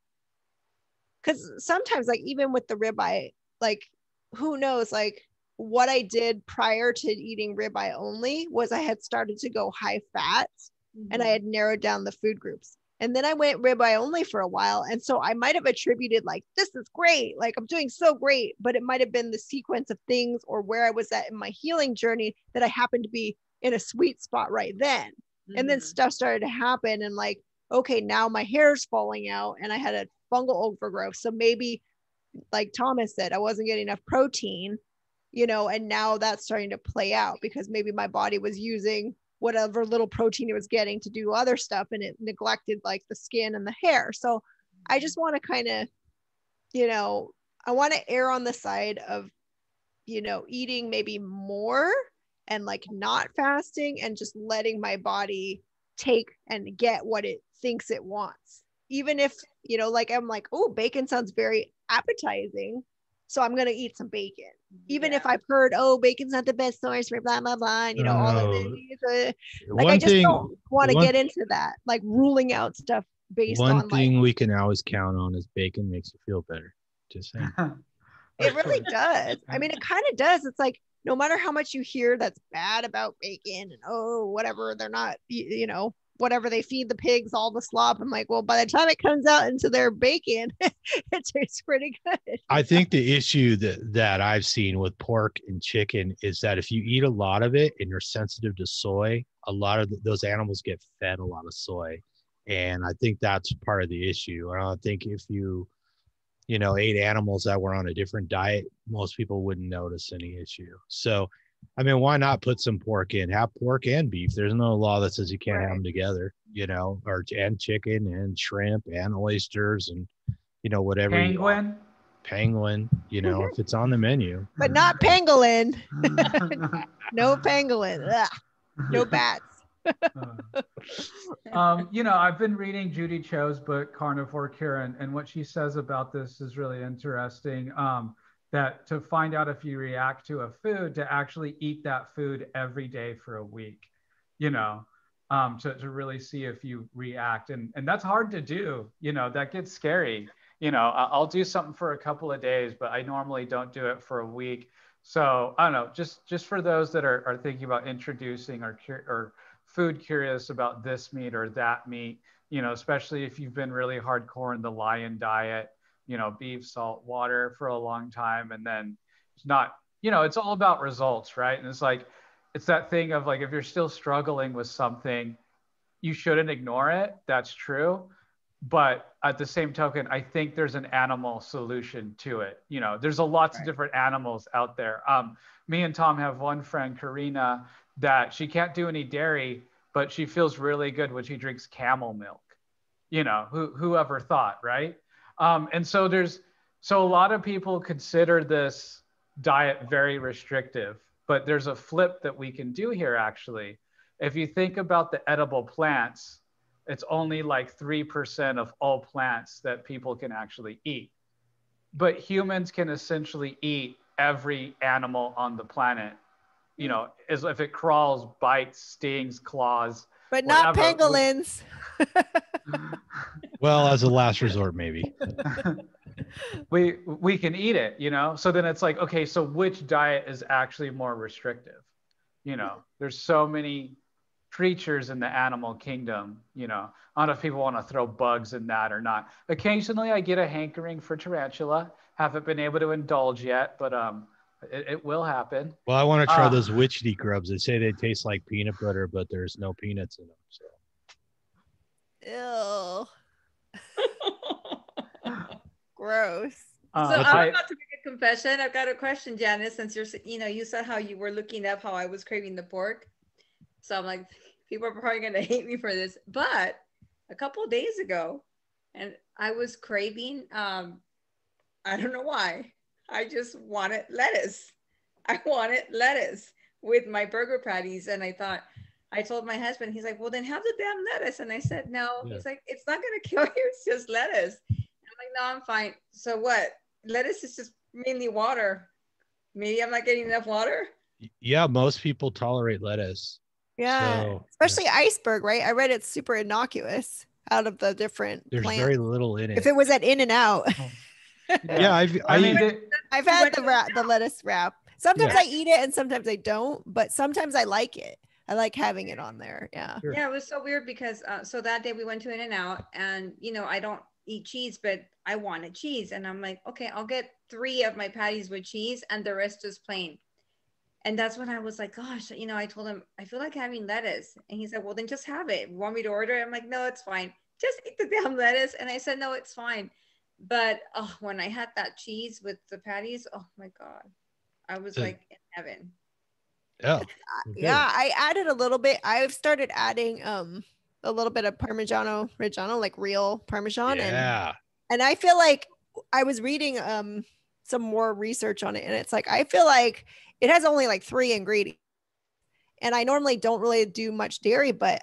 Speaker 3: because sometimes like even with the ribeye, like who knows, like what I did prior to eating ribeye only was I had started to go high fat and I had narrowed down the food groups. And then I went ribeye only for a while. And so I might have attributed like, this is great. Like I'm doing so great, but it might've been the sequence of things or where I was at in my healing journey that I happened to be in a sweet spot right then. And then stuff started to happen and like, okay, now my hair's falling out and I had a fungal overgrowth. So maybe like Thomas said, I wasn't getting enough protein, you know, and now that's starting to play out because maybe my body was using whatever little protein it was getting to do other stuff and it neglected like the skin and the hair. So I just want to kind of, you know, I want to err on the side of, you know, eating maybe more and like not fasting and just letting my body take and get what it thinks it wants. Even if, you know, like I'm like, oh, bacon sounds very appetizing, so I'm going to eat some bacon. Even if I've heard, oh, bacon's not the best source for blah, blah, blah, and, you know, all of it. Like, I just don't want to get into that, like ruling out stuff based on
Speaker 1: one thing
Speaker 3: like,
Speaker 1: we can always count on is bacon makes you feel better. Just saying.
Speaker 3: it really does. I mean, it kind of does. It's like, no matter how much you hear that's bad about bacon and, oh, whatever, they're not, you know, whatever they feed the pigs, all the slop. I'm like, well, by the time it comes out into their bacon, it tastes pretty good.
Speaker 1: I think the issue that I've seen with pork and chicken is that if you eat a lot of it and you're sensitive to soy, a lot of those animals get fed a lot of soy. And I think that's part of the issue. I think if you know, ate animals that were on a different diet, most people wouldn't notice any issue. So, I mean, why not put some pork in? Have pork and beef. There's no law that says you can't have them together, you know, and chicken and shrimp and oysters and, you know, whatever. Penguin, you know, if it's on the menu.
Speaker 3: But not pangolin. No pangolin. Ugh. No bats.
Speaker 4: You know, I've been reading Judy Cho's book, Carnivore Cure, and what she says about this is really interesting. That to find out if you react to a food, to actually eat that food every day for a week, you know, to really see if you react. And that's hard to do, you know, that gets scary. You know, I'll do something for a couple of days, but I normally don't do it for a week. So I don't know, just for those that are thinking about introducing or food curious about this meat or that meat, you know, especially if you've been really hardcore in the lion diet, you know, beef, salt, water for a long time. And then it's not, you know, it's all about results, right? And it's like, it's that thing of like, if you're still struggling with something, you shouldn't ignore it. That's true. But at the same token, I think there's an animal solution to it. You know, there's lots of different animals out there. Me and Tom have one friend, Karina, that she can't do any dairy, but she feels really good when she drinks camel milk. You know, whoever thought, right? And so a lot of people consider this diet very restrictive, but there's a flip that we can do here actually. If you think about the edible plants, It's only like 3% of all plants that people can actually eat. But humans can essentially eat every animal on the planet, you know, as if it crawls, bites, stings, claws,
Speaker 3: But not
Speaker 4: whatever.
Speaker 3: pangolins.
Speaker 1: Well, as a last resort, maybe.
Speaker 4: we can eat it, you know? So then it's like, okay, so which diet is actually more restrictive? You know, there's so many creatures in the animal kingdom, you know. I don't know if people want to throw bugs in that or not. Occasionally I get a hankering for tarantula. Haven't been able to indulge yet, but it will happen.
Speaker 1: Well, I want to try those witchetty grubs. They say they taste like peanut butter, but there's no peanuts in them. So.
Speaker 3: Ew. Gross.
Speaker 2: So I'm about to make a confession. I've got a question, Janice, since you said how you were looking up how I was craving the pork. So I'm like, people are probably going to hate me for this. But a couple of days ago, and I was craving, I don't know why. I just wanted lettuce. I wanted lettuce with my burger patties. And I told my husband, he's like, well, then have the damn lettuce. And I said, no. Yeah. He's like, it's not going to kill you. It's just lettuce. I'm like, no, I'm fine. So what? Lettuce is just mainly water. Maybe I'm not getting enough water.
Speaker 1: Yeah, most people tolerate lettuce.
Speaker 3: Yeah, so, especially iceberg, right? I read it's super innocuous out of the different
Speaker 1: There's
Speaker 3: plants.
Speaker 1: Very little in it.
Speaker 3: If it was at In-N-Out.
Speaker 1: Yeah,
Speaker 3: I've had the lettuce wrap. Sometimes I eat it and sometimes I don't, but sometimes I like it. I like having it on there. Yeah.
Speaker 2: Sure. Yeah, it was so weird because so that day we went to In-N-Out and I don't eat cheese, but I wanted cheese. And I'm like, okay, I'll get 3 of my patties with cheese and the rest just plain. And that's when I was like, gosh, I told him, I feel like having lettuce. And he said, well, then just have it. You want me to order it? I'm like, no, it's fine. Just eat the damn lettuce. And I said, no, it's fine. But when I had that cheese with the patties, oh my God, I was like in heaven.
Speaker 1: Yeah.
Speaker 3: Yeah. I added a little bit. I've started adding a little bit of Parmigiano Reggiano, like real Parmesan.
Speaker 1: Yeah.
Speaker 3: And I feel like I was reading some more research on it. And it's like, I feel like it has only like 3 ingredients. And I normally don't really do much dairy, but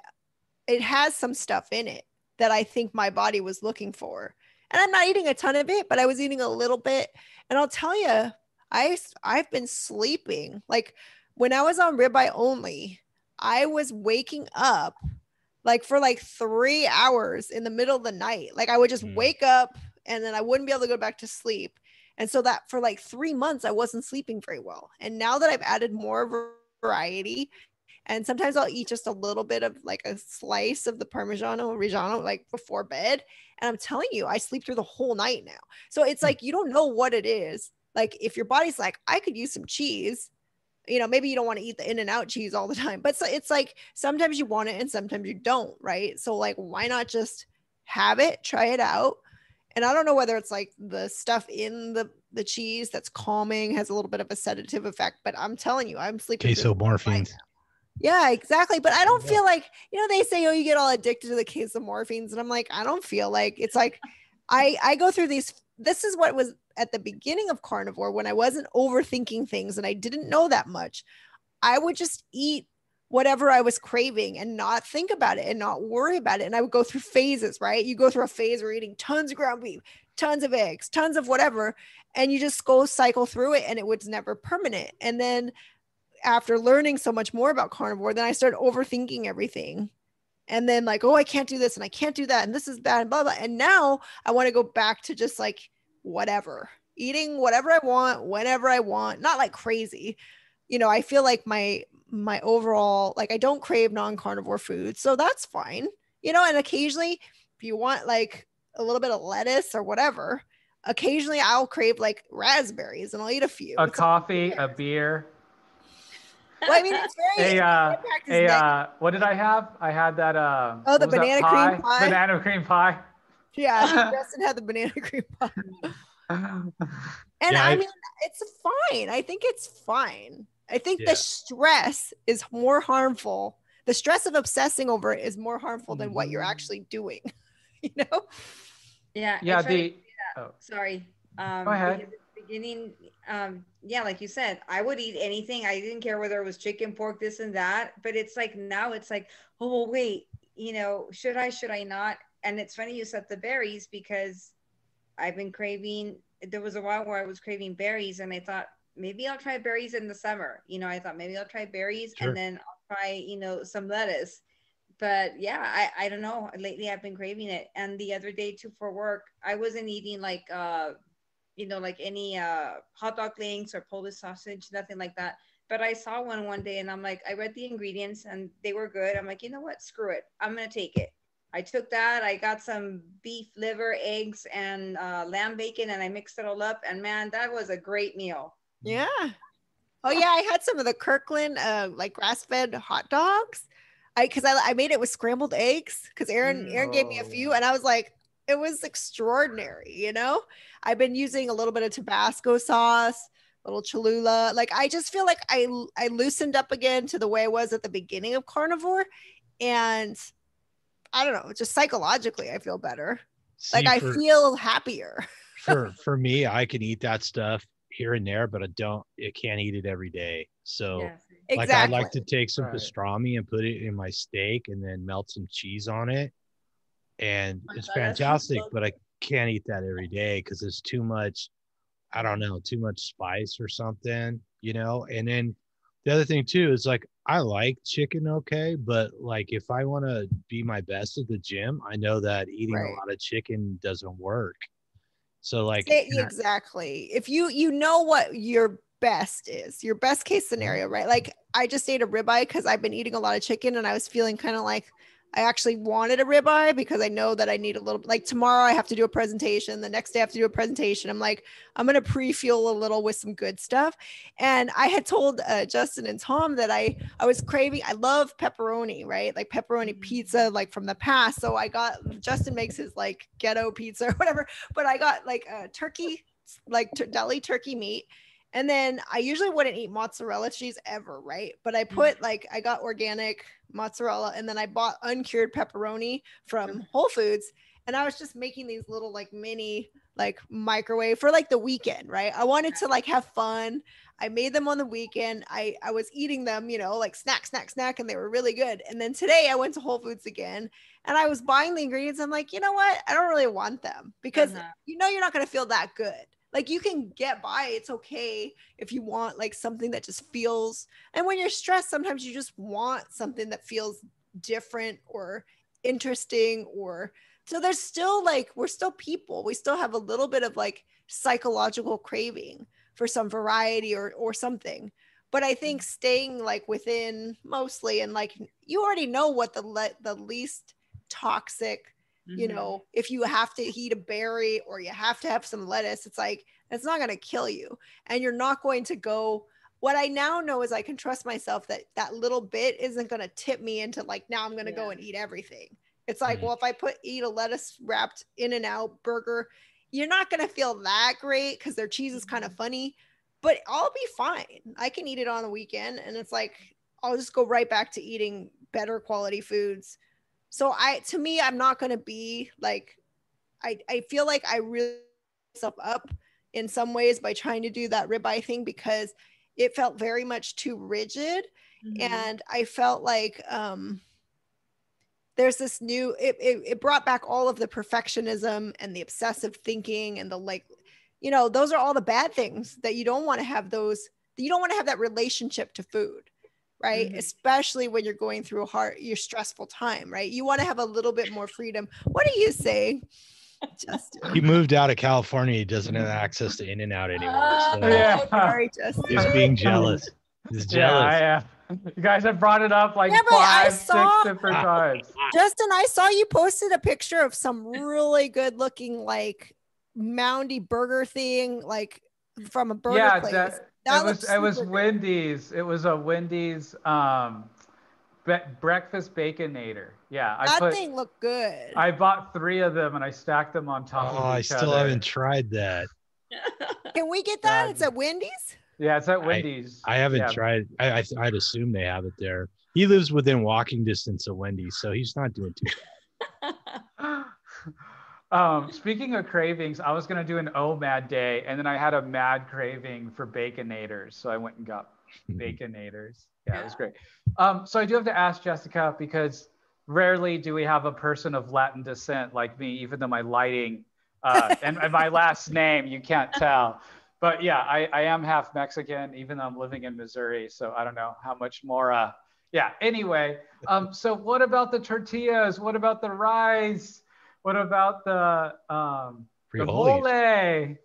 Speaker 3: it has some stuff in it that I think my body was looking for. And I'm not eating a ton of it, but I was eating a little bit. And I'll tell you, I've been sleeping. Like when I was on ribeye only, I was waking up like for like 3 hours in the middle of the night. Like I would just wake up and then I wouldn't be able to go back to sleep. And so that for like 3 months, I wasn't sleeping very well. And now that I've added more variety, and sometimes I'll eat just a little bit of like a slice of the Parmigiano Reggiano like before bed. And I'm telling you, I sleep through the whole night now. So it's like, you don't know what it is. Like if your body's like, I could use some cheese, maybe you don't want to eat the In-N-Out cheese all the time, but so it's like, sometimes you want it and sometimes you don't. Right. So like, why not just have it, try it out. And I don't know whether it's like the stuff in the cheese that's calming, has a little bit of a sedative effect, but I'm telling you, I'm sleeping.
Speaker 1: Quesomorphines.
Speaker 3: Yeah, exactly. But I don't feel like, they say, oh, you get all addicted to the quesomorphines. And I'm like, I don't feel like it's like, I go through these. This is what was at the beginning of carnivore when I wasn't overthinking things and I didn't know that much. I would just eat whatever I was craving and not think about it and not worry about it. And I would go through phases, right? You go through a phase where you're eating tons of ground beef, tons of eggs, tons of whatever. And you just go cycle through it and it was never permanent. And then after learning so much more about carnivore, then I started overthinking everything. And then like, oh, I can't do this and I can't do that. And this is bad and blah, blah. And now I want to go back to just like whatever, eating whatever I want, whenever I want, not like crazy. I feel like my overall, like I don't crave non-carnivore food. So that's fine. And occasionally if you want like a little bit of lettuce or whatever, occasionally I'll crave like raspberries and I'll eat a few.
Speaker 4: A coffee, a beer.
Speaker 3: Well, I mean, it's very
Speaker 4: what did I have? I had that
Speaker 3: the banana cream pie.
Speaker 4: Banana cream pie.
Speaker 3: Yeah, Justin had the banana cream pie. And I mean, it's fine. I think it's fine. I think the stress is more harmful. The stress of obsessing over it is more harmful than what you're actually doing.
Speaker 2: Yeah.
Speaker 4: Yeah.
Speaker 2: Sorry.
Speaker 4: Go ahead.
Speaker 2: At the beginning, like you said, I would eat anything. I didn't care whether it was chicken, pork, this and that. But it's like now it's like, oh, wait, you know, should I not? And it's funny you said the berries, because I've been craving, there was a while where I was craving berries, and I thought maybe I'll try berries in the summer. You know, I thought maybe I'll try berries,
Speaker 1: Sure.
Speaker 2: and then I'll try, you know, some lettuce. But yeah, I don't know. Lately I've been craving it. And the other day too, for work, I wasn't eating like you know, like any hot dog links or Polish sausage, nothing like that. But I saw one day, and I'm like, I read the ingredients and they were good. I'm like, you know what? Screw it. I'm gonna take it. I took that. I got some beef liver, eggs, and lamb bacon, and I mixed it all up. And man, that was a great meal.
Speaker 3: Yeah. Oh yeah, I had some of the Kirkland like grass-fed hot dogs. I made it with scrambled eggs because Aaron gave me a few, and I was like, it was extraordinary, you know. I've been using a little bit of Tabasco sauce, a little Cholula. Like I just feel like I loosened up again to the way I was at the beginning of carnivore, and I don't know, just psychologically I feel better.
Speaker 1: See,
Speaker 3: Like I feel happier.
Speaker 1: for me, I can eat that stuff here and there, but I can't eat it every day. So
Speaker 2: Yeah.
Speaker 1: like
Speaker 3: Exactly.
Speaker 1: I like to take some
Speaker 4: Right.
Speaker 1: pastrami and put it in my steak and then melt some cheese on it. And
Speaker 2: my
Speaker 1: it's
Speaker 2: God, that sounds
Speaker 1: fantastic,
Speaker 2: so
Speaker 1: but I can't eat that every day because it's too much, I don't know, too much spice or something, you know? And then the other thing too is like, I like chicken, okay, but like if I want to be my best at the gym, I know that eating a
Speaker 3: Right.
Speaker 1: lot of chicken doesn't work. So like,
Speaker 3: Exactly. If you know what your best is, your best case scenario, right? Like I just ate a ribeye because I've been eating a lot of chicken and I was feeling kind of like I actually wanted a ribeye because I know that I need a little, like tomorrow I have to do a presentation. The next day I have to do a presentation. I'm like, I'm going to pre-fuel a little with some good stuff. And I had told Justin and Tom that I was craving, I love pepperoni, right? Like pepperoni pizza, like from the past. So I got, Justin makes his like ghetto pizza or whatever, but I got like a turkey, like deli turkey meat. And then I usually wouldn't eat mozzarella cheese ever, right? But I put like, I got organic mozzarella and then I bought uncured pepperoni from Whole Foods. And I was just making these little like mini like microwave for like the weekend, right? I wanted to like have fun. I made them on the weekend. I was eating them, you know, like snack, and they were really good. And then today I went to Whole Foods again and I was buying the ingredients. I'm like, you know what? I don't really want them because you know, you're not going to feel that good. Like you can get by. It's okay if you want like something that just feels, and when you're stressed, sometimes you just want something that feels different or interesting or, so there's still like, we're still people. We still have a little bit of like psychological craving for some variety or something. But I think staying like within mostly, and like, you already know what the least toxic, you know, if you have to eat a berry or you have to have some lettuce, it's like, it's not going to kill you. And you're not going to go, what I now know is I can trust myself that that little bit isn't going to tip me into like, now I'm going to go and eat everything. It's like, well, if I eat a lettuce wrapped In-N-Out burger, you're not going to feel that great because their cheese is kind of funny, but I'll be fine. I can eat it on the weekend. And it's like, I'll just go right back to eating better quality foods. So to me, I'm not going to be like, I feel like I really myself up in some ways by trying to do that ribeye thing because it felt very much too rigid. And I felt like, there's this new, it brought back all of the perfectionism and the obsessive thinking and the like, you know, those are all the bad things that you don't want to have you don't want to have that relationship to food, right? Especially when you're going through your stressful time, right? You want to have a little bit more freedom. What are you saying, Justin?
Speaker 1: he moved out of California. He doesn't have access to In-N-Out anymore. So
Speaker 4: Yeah.
Speaker 3: Sorry, Justin.
Speaker 1: he's being jealous. He's jealous.
Speaker 4: Yeah, you guys have brought it up like
Speaker 3: Yeah, but I
Speaker 4: 5,
Speaker 3: saw-
Speaker 4: 6 different times.
Speaker 3: Justin, I saw you posted a picture of some really good looking like moundy burger thing, like from a burger place.
Speaker 4: It was Wendy's. It was a Wendy's breakfast baconator. Yeah,
Speaker 3: That thing looked good.
Speaker 4: I bought 3 of them and I stacked them on top of each other.
Speaker 1: I still haven't tried that.
Speaker 3: Can we get that? It's at Wendy's?
Speaker 4: Yeah, it's at Wendy's.
Speaker 1: I haven't tried. I'd assume they have it there. He lives within walking distance of Wendy's, so he's not doing too
Speaker 4: bad. Speaking of cravings, I was going to do an mad day, and then I had a mad craving for baconators. So I went and got baconators. Yeah, it was great. So I do have to ask Jessica, because rarely do we have a person of Latin descent like me, even though my lighting and my last name, you can't tell. But yeah, I am half Mexican, even though I'm living in Missouri. So I don't know how much more. Yeah, anyway. So what about the tortillas? What about the rice? What about the mole, the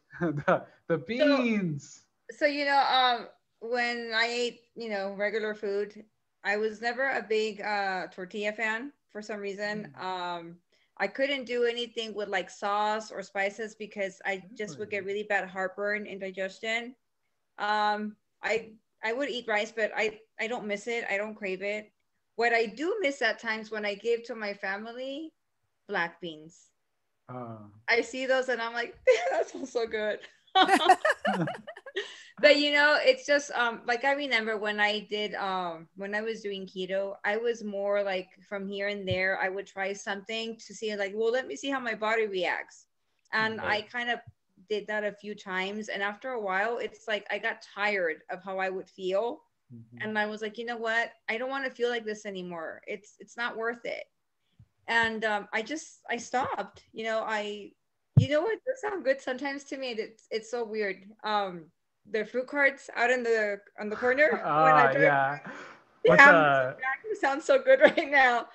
Speaker 2: So,
Speaker 4: beans?
Speaker 2: so when I ate, regular food, I was never a big tortilla fan for some reason. I couldn't do anything with like sauce or spices because I just would get really bad heartburn, indigestion. I would eat rice, but I don't miss it. I don't crave it. What I do miss at times when I give to my family, black beans. I see those and I'm like, that smells so good. But it's just like I remember when I did when I was doing keto, I was more like from here and there. I would try something to see like, well, let me see how my body reacts. And I kind of did that a few times. And after a while, it's like I got tired of how I would feel. And I was like, you know what? I don't want to feel like this anymore. It's not worth it. And I stopped. It does sound good sometimes to me. It's so weird. The fruit carts out on the corner when I drive.
Speaker 4: Yeah.
Speaker 2: It sounds so good right now.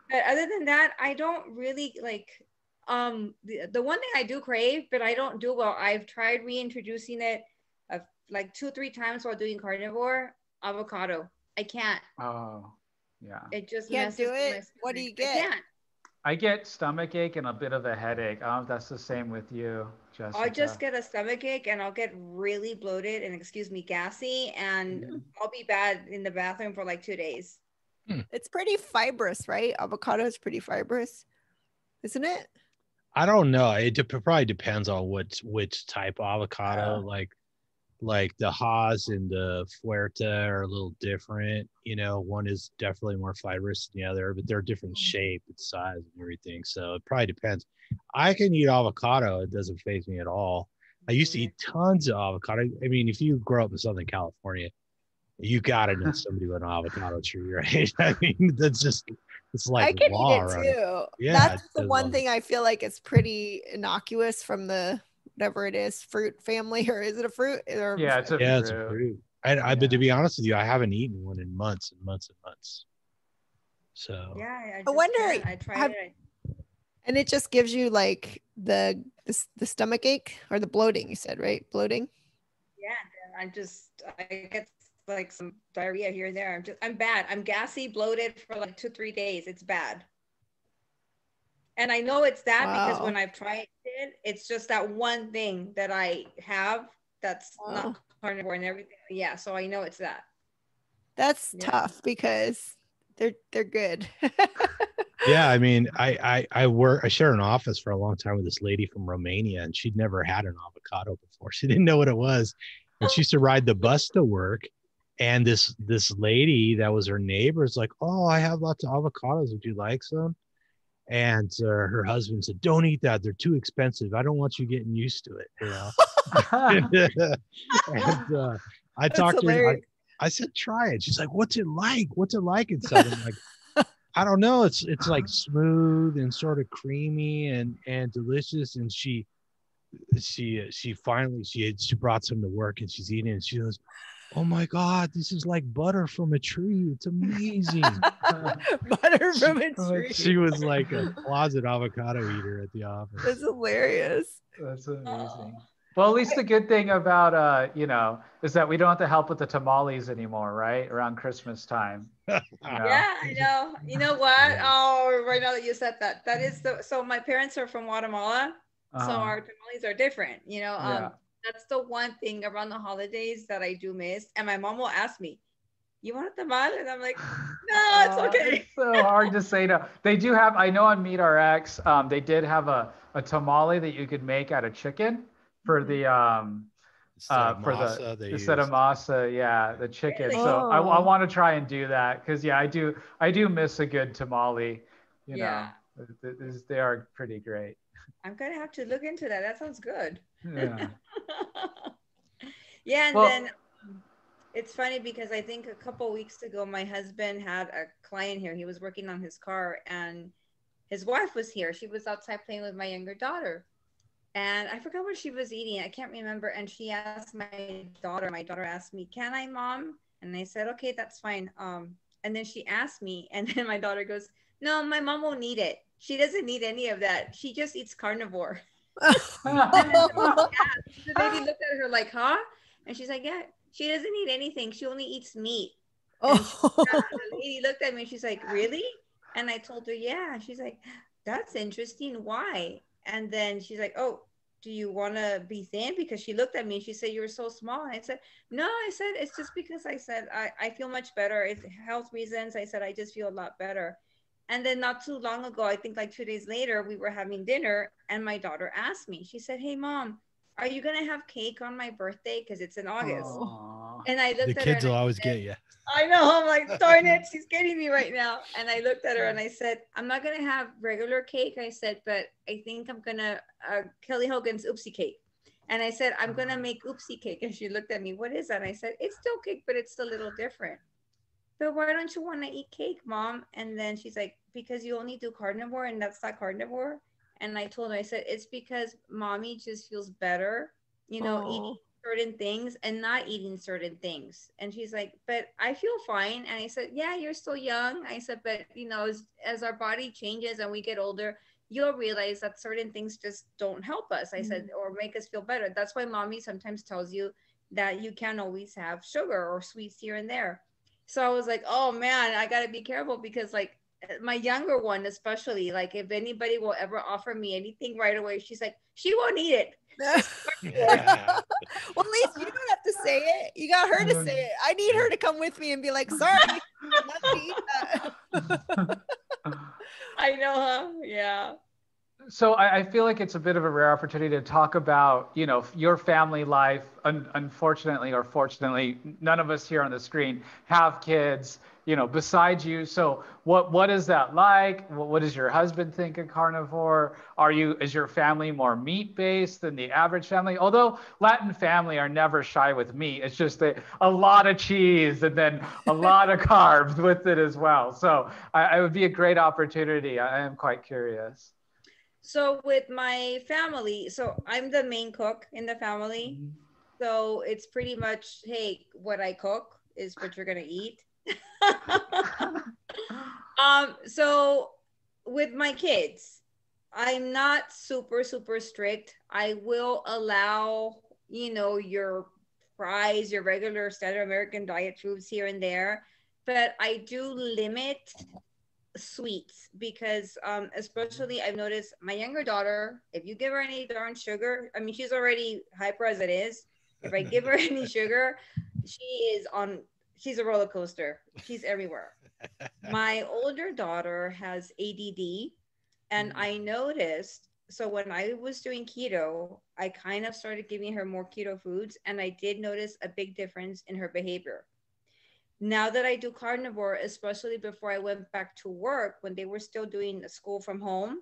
Speaker 2: But other than that, I don't really like the one thing I do crave, but I don't do well. I've tried reintroducing it like 2-3 times while doing carnivore. Avocado. I can't.
Speaker 4: Oh, yeah.
Speaker 2: It just
Speaker 3: Can't
Speaker 2: messes
Speaker 3: do
Speaker 2: with my
Speaker 3: it. What do you get?
Speaker 2: I can't.
Speaker 4: I get stomach ache and a bit of a headache. I don't know if that's the same with you, Jessica.
Speaker 2: I'll just get a stomach ache and I'll get really bloated and gassy, and I'll be bad in the bathroom for like 2 days.
Speaker 3: It's pretty fibrous, right? Avocado is pretty fibrous, isn't it?
Speaker 1: I don't know. It probably depends on which type of avocado. Like the Haas and the Fuerte are a little different. One is definitely more fibrous than the other, but they're different shape and size and everything. So it probably depends. I can eat avocado. It doesn't faze me at all. I used to eat tons of avocado. I mean, if you grow up in Southern California, you got to know somebody with an avocado tree, right? I mean, it's like
Speaker 3: I can
Speaker 1: law,
Speaker 3: eat it
Speaker 1: right?
Speaker 3: too.
Speaker 1: Yeah,
Speaker 3: that's the one thing I feel like is pretty innocuous from the whatever it is, fruit family, or is it a fruit?
Speaker 4: Yeah, it's a fruit.
Speaker 1: But to be honest with you, I haven't eaten one in months and months and months. So
Speaker 2: yeah,
Speaker 3: I wonder.
Speaker 2: I tried it.
Speaker 3: And it just gives you like the stomach ache or the bloating. You said, right? Bloating.
Speaker 2: Yeah, I get like some diarrhea here and there. I'm bad. I'm gassy, bloated for like 2-3 days. It's bad. And I know it's that because when I've tried it, it's just that one thing that I have that's not carnivore and everything. Yeah, so I know it's that.
Speaker 3: That's tough because they're good.
Speaker 1: yeah, I mean, I shared an office for a long time with this lady from Romania, and she'd never had an avocado before. She didn't know what it was, and she used to ride the bus to work. And this lady that was her neighbor is like, "Oh, I have lots of avocados. Would you like some?" And her husband said, "Don't eat that. They're too expensive. I don't want you getting used to it." And I talked to her. I said, "Try it." She's like, "What's it like? What's it like inside?" I'm like, "I don't know. It's like smooth and sort of creamy and delicious." And she finally she brought some to work and she's eating it. And she goes, "Oh my God, this is like butter from a tree. It's amazing."
Speaker 3: Butter from a tree.
Speaker 1: She was like a closet avocado eater at the office.
Speaker 3: That's hilarious.
Speaker 4: That's amazing. Well, at least the good thing about is that we don't have to help with the tamales anymore, right? Around Christmas time.
Speaker 2: Yeah, I know. You know what? Oh, right now that you said that, that is so my parents are from Guatemala, so our tamales are different. That's the one thing around the holidays that I do miss. And my mom will ask me, "You want a tamal?" And I'm like, "No, it's okay."
Speaker 4: It's so hard to say no. They do have, I know on Meet RX, they did have a tamale that you could make out of chicken for the instead of masa, yeah, the chicken.
Speaker 2: Really?
Speaker 4: So I want to try and do that because I do miss a good tamale. You know, they are pretty great.
Speaker 2: I'm gonna have to look into that. That sounds good.
Speaker 4: Yeah.
Speaker 2: Yeah, and It's funny because I think a couple weeks ago, my husband had a client here. He was working on his car, and his wife was here. She was outside playing with my younger daughter. And I forgot what she was eating. I can't remember. And she asked my daughter. My daughter asked me, "Can I, Mom?" And I said, "Okay, that's fine." And then she asked me, and then my daughter goes, "No, my mom won't need it. She doesn't need any of that. She just eats carnivore." And then the lady looked at her like, "Huh?" And she's like, "Yeah, she doesn't eat anything. She only eats meat." And the lady looked at me and she's like, "Really?" And I told her, "Yeah." She's like, "That's interesting. Why?" And then she's like, "Oh, do you want to be thin?" Because she looked at me and she said, "You're so small." And I said, "No," I said, "It's just because," I said, I feel much better. It's health reasons. I said, "I just feel a lot better." And then not too long ago, I think like 2 days later, we were having dinner and my daughter asked me, she said, "Hey, Mom, are you going to have cake on my birthday? Because it's in August."
Speaker 4: Aw.
Speaker 2: And I
Speaker 1: The
Speaker 2: looked at her
Speaker 1: kids
Speaker 2: and
Speaker 1: will
Speaker 2: I
Speaker 1: always
Speaker 2: said,
Speaker 1: get you.
Speaker 2: I know. I'm like, darn it, she's getting me right now. And I looked at her and I said, "I'm not going to have regular cake." I said, "But I think I'm going to Kelly Hogan's oopsie cake." And I said, "I'm going to make oopsie cake." And she looked at me, "What is that?" And I said, "It's still cake, but it's a little different." "But why don't you want to eat cake, Mom?" And then she's like, "Because you only do carnivore and that's not carnivore." And I told her, I said, "It's because Mommy just feels better, eating certain things and not eating certain things." And she's like, "But I feel fine." And I said, "Yeah, you're still young." I said, "But as our body changes and we get older, you'll realize that certain things just don't help us." I said, "Or make us feel better. That's why Mommy sometimes tells you that you can't always have sugar or sweets here and there." So I was like, "Oh man, I got to be careful," because like my younger one, especially, like if anybody will ever offer me anything right away, she's like, she won't eat it.
Speaker 1: Yeah.
Speaker 3: Well, at least you don't have to say it. You got her to say it. I need her to come with me and be like, "Sorry, I'm not gonna eat that."
Speaker 2: I know, huh? Yeah.
Speaker 4: So I feel like it's a bit of a rare opportunity to talk about, your family life. Unfortunately or fortunately, none of us here on the screen have kids, besides you. So what is that like? What does your husband think of carnivore? Is your family more meat based than the average family? Although Latin family are never shy with meat. It's just that a lot of cheese and then a lot of carbs with it as well. So it would be a great opportunity. I am quite curious.
Speaker 2: So with my family, so I'm the main cook in the family. So it's pretty much, hey, what I cook is what you're gonna eat. So with my kids, I'm not super, super strict. I will allow, your fries, your regular standard American diet foods here and there, but I do limit sweets because especially I've noticed my younger daughter, if you give her any darn sugar, I mean, she's already hyper as it is. If I give her any sugar, she's a roller coaster. She's everywhere. My older daughter has ADD, and I noticed, so when I was doing keto, I kind of started giving her more keto foods, and I did notice a big difference in her behavior. Now that I do carnivore, especially before I went back to work, when they were still doing school from home,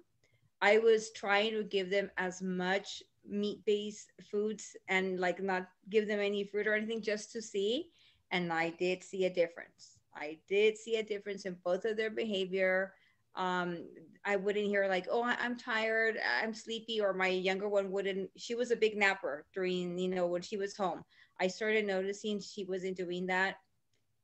Speaker 2: I was trying to give them as much meat-based foods and like not give them any fruit or anything just to see. And I did see a difference. I did see a difference in both of their behavior. Um, I wouldn't hear like, "Oh, I'm tired, I'm sleepy," or my younger one wouldn't. She was a big napper during, when she was home. I started noticing she wasn't doing that.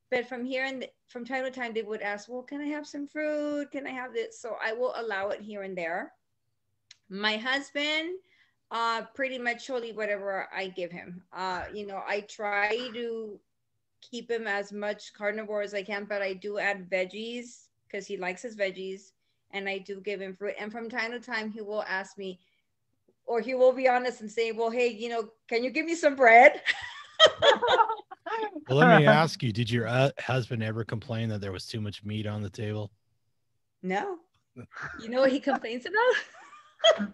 Speaker 2: But from here and from time to time, they would ask, "Well, can I have some fruit? Can I have this?" So I will allow it here and there. My husband, pretty much only whatever I give him. I try to keep him as much carnivore as I can, but I do add veggies because he likes his veggies, and I do give him fruit. And from time to time, he will ask me, or he will be honest and say, "Well, hey, can you give me some bread?"
Speaker 1: Well, let me ask you, did your husband ever complain that there was too much meat on the table?
Speaker 2: No. You know what he complains about?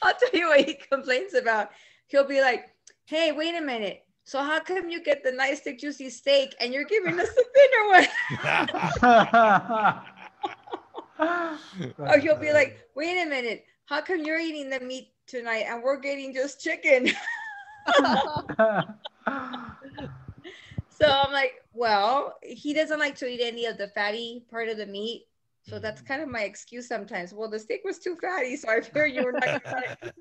Speaker 2: I'll tell you what he complains about. He'll be like, "Hey, wait a minute. So how come you get the nice, thick, juicy steak and you're giving us the thinner one?" Or he'll be like, "Wait a minute. How come you're eating the meat tonight and we're getting just chicken?" So I'm like, well, he doesn't like to eat any of the fatty part of the meat. So that's kind of my excuse sometimes. Well, the steak was too fatty, so I figured you were not going to.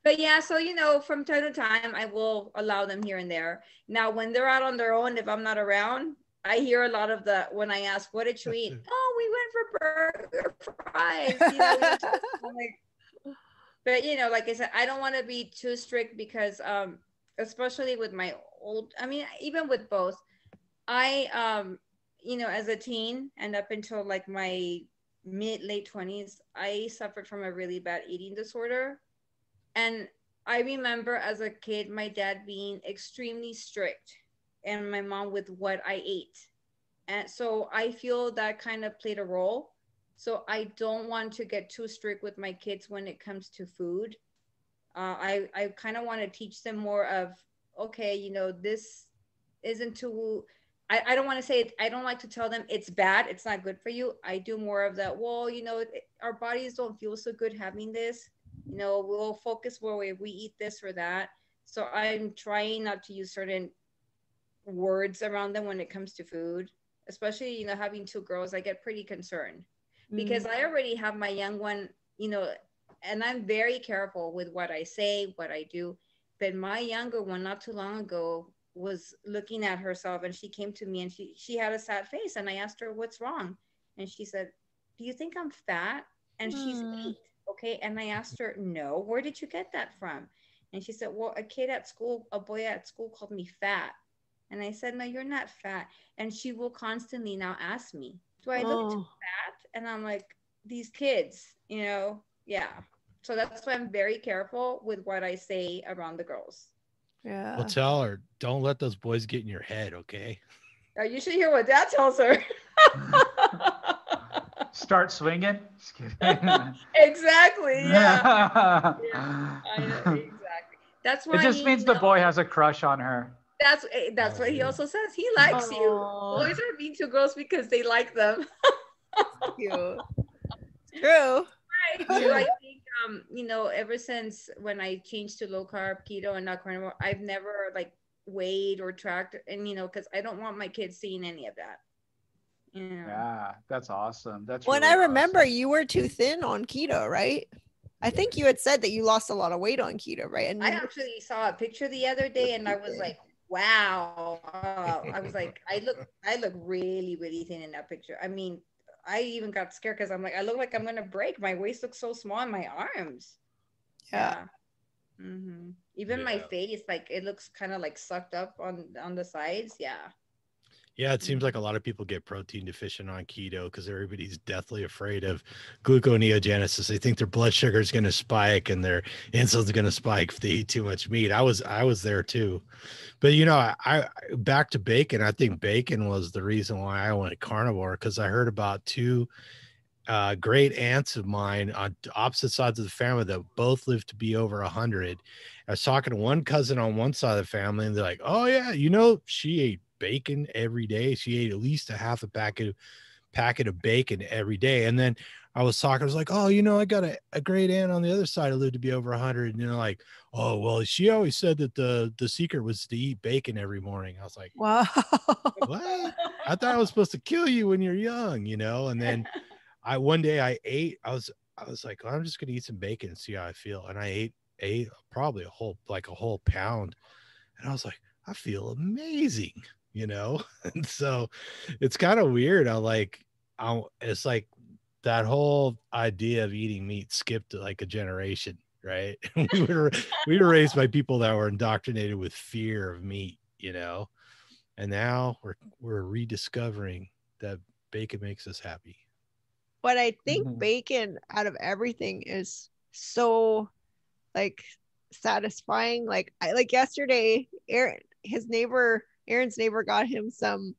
Speaker 2: But yeah, so from time to time, I will allow them here and there. Now, when they're out on their own, if I'm not around, I hear a lot of when I ask, what did you eat? Oh, we went for burger, fries. I'm like, but like I said, I don't want to be too strict because, especially with my even with both, I, as a teen and up until like my late 20s, I suffered from a really bad eating disorder. And I remember as a kid, my dad being extremely strict and my mom with what I ate. And so I feel that kind of played a role. So I don't want to get too strict with my kids when it comes to food. I kind of want to teach them more of, okay, this isn't too, I don't want to say it, I don't like to tell them it's bad, it's not good for you. I do more of that, well, our bodies don't feel so good having this. We'll focus more if we eat this or that. So I'm trying not to use certain words around them when it comes to food, especially, having two girls. I get pretty concerned because I already have my young one, and I'm very careful with what I say, what I do. But my younger one, not too long ago, was looking at herself and she came to me and she had a sad face. And I asked her, what's wrong? And she said, do you think I'm fat? And she's 8. Okay. And I asked her, no, where did you get that from? And she said, well, a boy at school called me fat. And I said, no, you're not fat. And she will constantly now ask me, do I look too fat? And I'm like, these kids, yeah. So that's why I'm very careful with what I say around the girls.
Speaker 3: Yeah.
Speaker 1: Well, tell her, don't let those boys get in your head, okay?
Speaker 2: You should hear what Dad tells her.
Speaker 4: Start swinging. Just kidding.
Speaker 2: Exactly. Yeah. I know, exactly. That's why
Speaker 4: it just means the boy has a crush on her.
Speaker 2: That's what he also says. He likes you. Boys are mean to girls because they like them.
Speaker 3: Cute. True.
Speaker 2: Right. So I think ever since when I changed to low carb, keto, and not carnivore, I've never weighed or tracked, and because I don't want my kids seeing any of that.
Speaker 4: Yeah, that's awesome. That's
Speaker 3: when
Speaker 4: really
Speaker 3: I remember
Speaker 4: awesome.
Speaker 3: you were too thin on keto, right? I think you had said that you lost a lot of weight on keto, right? And
Speaker 2: I actually saw a picture the other day and I was like, wow. I was like, I look really, really thin in that picture. I mean, I even got scared because I'm like, I look like I'm gonna break. My waist looks so small in my arms. Yeah. Mm-hmm. Even my face, it looks kind of sucked up on the sides. Yeah.
Speaker 1: Yeah, it seems like a lot of people get protein deficient on keto because everybody's deathly afraid of gluconeogenesis. They think their blood sugar is going to spike and their insulin's going to spike if they eat too much meat. I was there too. But I back to bacon. I think bacon was the reason why I went carnivore, because I heard about two great aunts of mine on opposite sides of the family that both lived to be over 100. I was talking to one cousin on one side of the family, and they're like, "Oh yeah, she ate bacon every day. She ate at least a half a packet of bacon every day." And then I was like, "Oh, I got a great aunt on the other side who lived to be over 100." And like, "Oh, well, she always said that the secret was to eat bacon every morning." I was like,
Speaker 3: wow.
Speaker 1: What? I thought I was supposed to kill you when you're young, And then one day I was like, well, I'm just gonna eat some bacon and see how I feel. And I ate probably a whole pound, and I was like, I feel amazing, And so it's kind of weird. It's like that whole idea of eating meat skipped a generation, right? we were raised by people that were indoctrinated with fear of meat, and now we're rediscovering that bacon makes us happy.
Speaker 3: But I think bacon out of everything is so satisfying. Yesterday, Aaron's neighbor got him some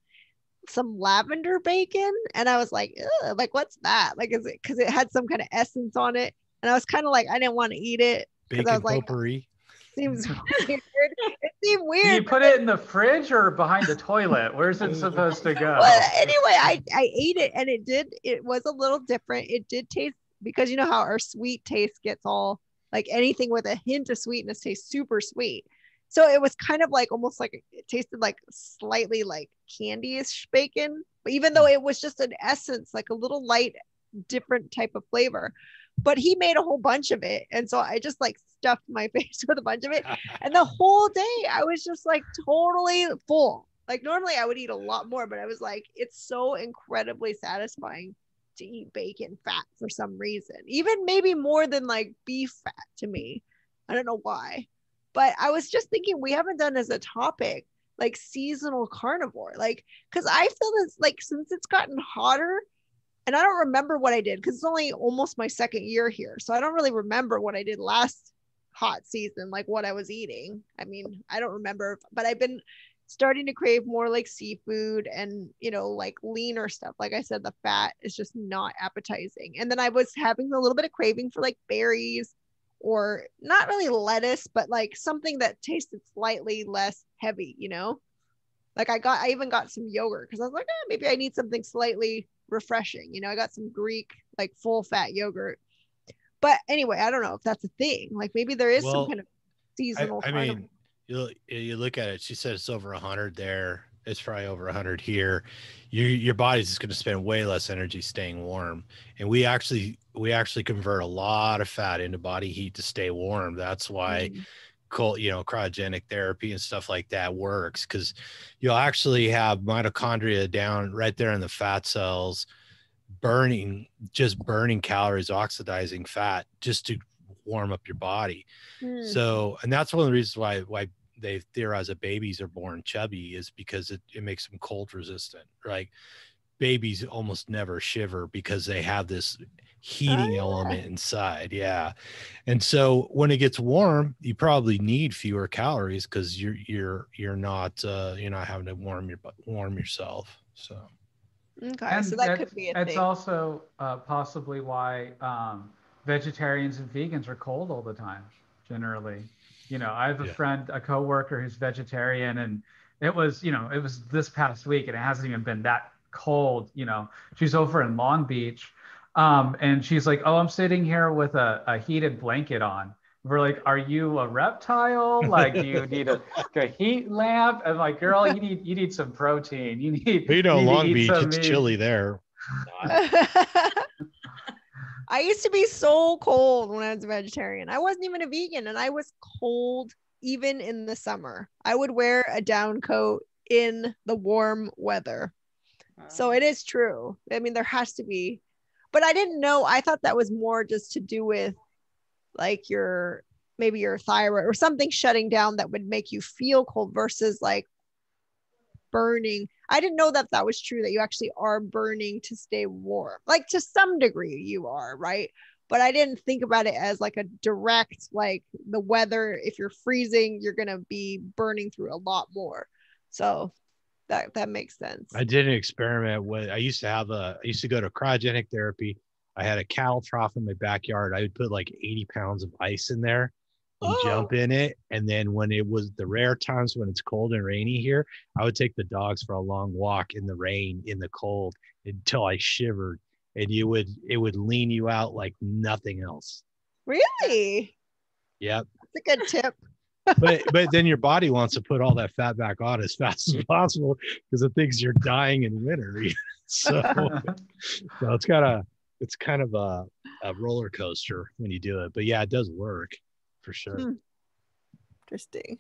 Speaker 3: lavender bacon, and I was like, ugh, what's that? Is it because it had some kind of essence on it? And I was kind of like, I didn't want to eat it because I was like,
Speaker 1: potpourri.
Speaker 3: Seems weird. It seemed weird.
Speaker 4: Do you put it in the fridge or behind the toilet? Where's it supposed to go?
Speaker 3: Well, anyway, I ate it, and it was a little different. It did taste, because you know how our sweet taste gets all anything with a hint of sweetness tastes super sweet. So it was kind of like almost like it tasted like slightly like candy-ish bacon, but even though it was just an essence, like a little light, different type of flavor. But he made a whole bunch of it. And so I just like stuffed my face with a bunch of it. And the whole day I was just like totally full. Like normally I would eat a lot more, but I was like, it's so incredibly satisfying to eat bacon fat for some reason, even maybe more than like beef fat to me. I don't know why. But I was just thinking we haven't done as a topic like seasonal carnivore, like because I feel this like since it's gotten hotter, and I don't remember what I did because it's only almost my second year here, so I don't really remember what I did last hot season, like what I was eating. I mean, I don't remember, but I've been starting to crave more like seafood and like leaner stuff. Like I said, the fat is just not appetizing, and then I was having a little bit of craving for like berries or not really lettuce, but like something that tasted slightly less heavy, like I even got some yogurt because I was like, maybe I need something slightly refreshing. I got some Greek like full fat yogurt. But anyway, I don't know if that's a thing. Like maybe there is some kind of seasonal.
Speaker 1: I mean, you look at it. She said it's over 100 there. It's probably over 100 here. Your body's just going to spend way less energy staying warm. And we actually convert a lot of fat into body heat to stay warm. That's why cold, cryogenic therapy and stuff like that works, because you'll actually have mitochondria down right there in the fat cells burning calories, oxidizing fat just to warm up your body. So, and that's one of the reasons why they theorize that babies are born chubby, is because it makes them cold resistant. Like babies almost never shiver because they have this heating element inside. Yeah. And so when it gets warm, you probably need fewer calories because you're not having to warm yourself. So
Speaker 3: okay,
Speaker 4: and
Speaker 3: so that could be a
Speaker 4: it's
Speaker 3: thing.
Speaker 4: also possibly why vegetarians and vegans are cold all the time generally. I have a coworker who's vegetarian, and it was this past week, and it hasn't even been that cold. She's over in Long Beach, and she's like, "Oh, I'm sitting here with a heated blanket on." We're like, "Are you a reptile? Like, do you need a heat lamp?" And like, "Girl, you need some protein. You need
Speaker 1: Long
Speaker 4: to eat
Speaker 1: Beach,
Speaker 4: some
Speaker 1: it's
Speaker 4: meat."
Speaker 1: chilly there.
Speaker 3: I used to be so cold when I was a vegetarian. I wasn't even a vegan, and I was cold even in the summer. I would wear a down coat in the warm weather. So it is true. I mean, there has to be, but I didn't know. I thought that was more just to do with like maybe your thyroid or something shutting down that would make you feel cold versus like burning. I didn't know that was true, that you actually are burning to stay warm. Like to some degree you are, right? But I didn't think about it as like a direct, like the weather, if you're freezing, you're going to be burning through a lot more. So that makes sense.
Speaker 1: I did an experiment with, I used to go to cryogenic therapy. I had a cattle trough in my backyard. I would put like 80 pounds of ice in there and jump in it. And then when it was the rare times when it's cold and rainy here, I would take the dogs for a long walk in the rain, in the cold, until I shivered. And it would lean you out like nothing else.
Speaker 3: Really?
Speaker 1: Yep.
Speaker 3: That's a good tip.
Speaker 1: but then your body wants to put all that fat back on as fast as possible because it thinks you're dying in winter. So it's kind of a roller coaster when you do it. But yeah, it does work for sure.
Speaker 3: Interesting.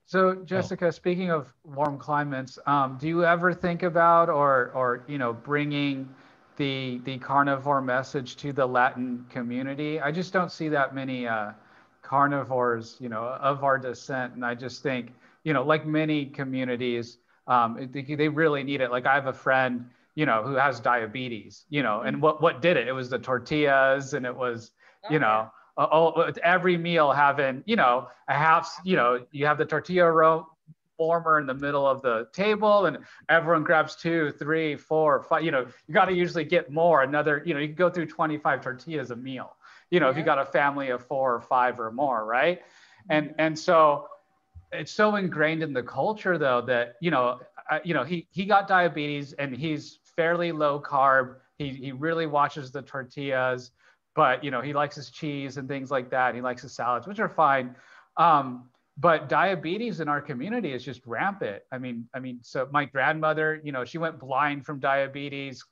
Speaker 4: So Jessica, speaking of warm climates, do you ever think about or bringing the carnivore message to the Latin community? I just don't see that many carnivores, of our descent, and I just think, like many communities, they really need it. Like I have a friend, who has diabetes, and what did it? It was the tortillas, and it was, every meal having, a half, you have the tortilla former in the middle of the table, and everyone grabs 2, 3, 4, 5. You got to usually get more. Another, you can go through 25 tortillas a meal. If you got a family of 4 or 5 or more, right? And so it's so ingrained in the culture, though, that he got diabetes, and he's fairly low carb. He really watches the tortillas, but he likes his cheese and things like that. He likes his salads, which are fine. But diabetes in our community is just rampant. So my grandmother, she went blind from diabetes.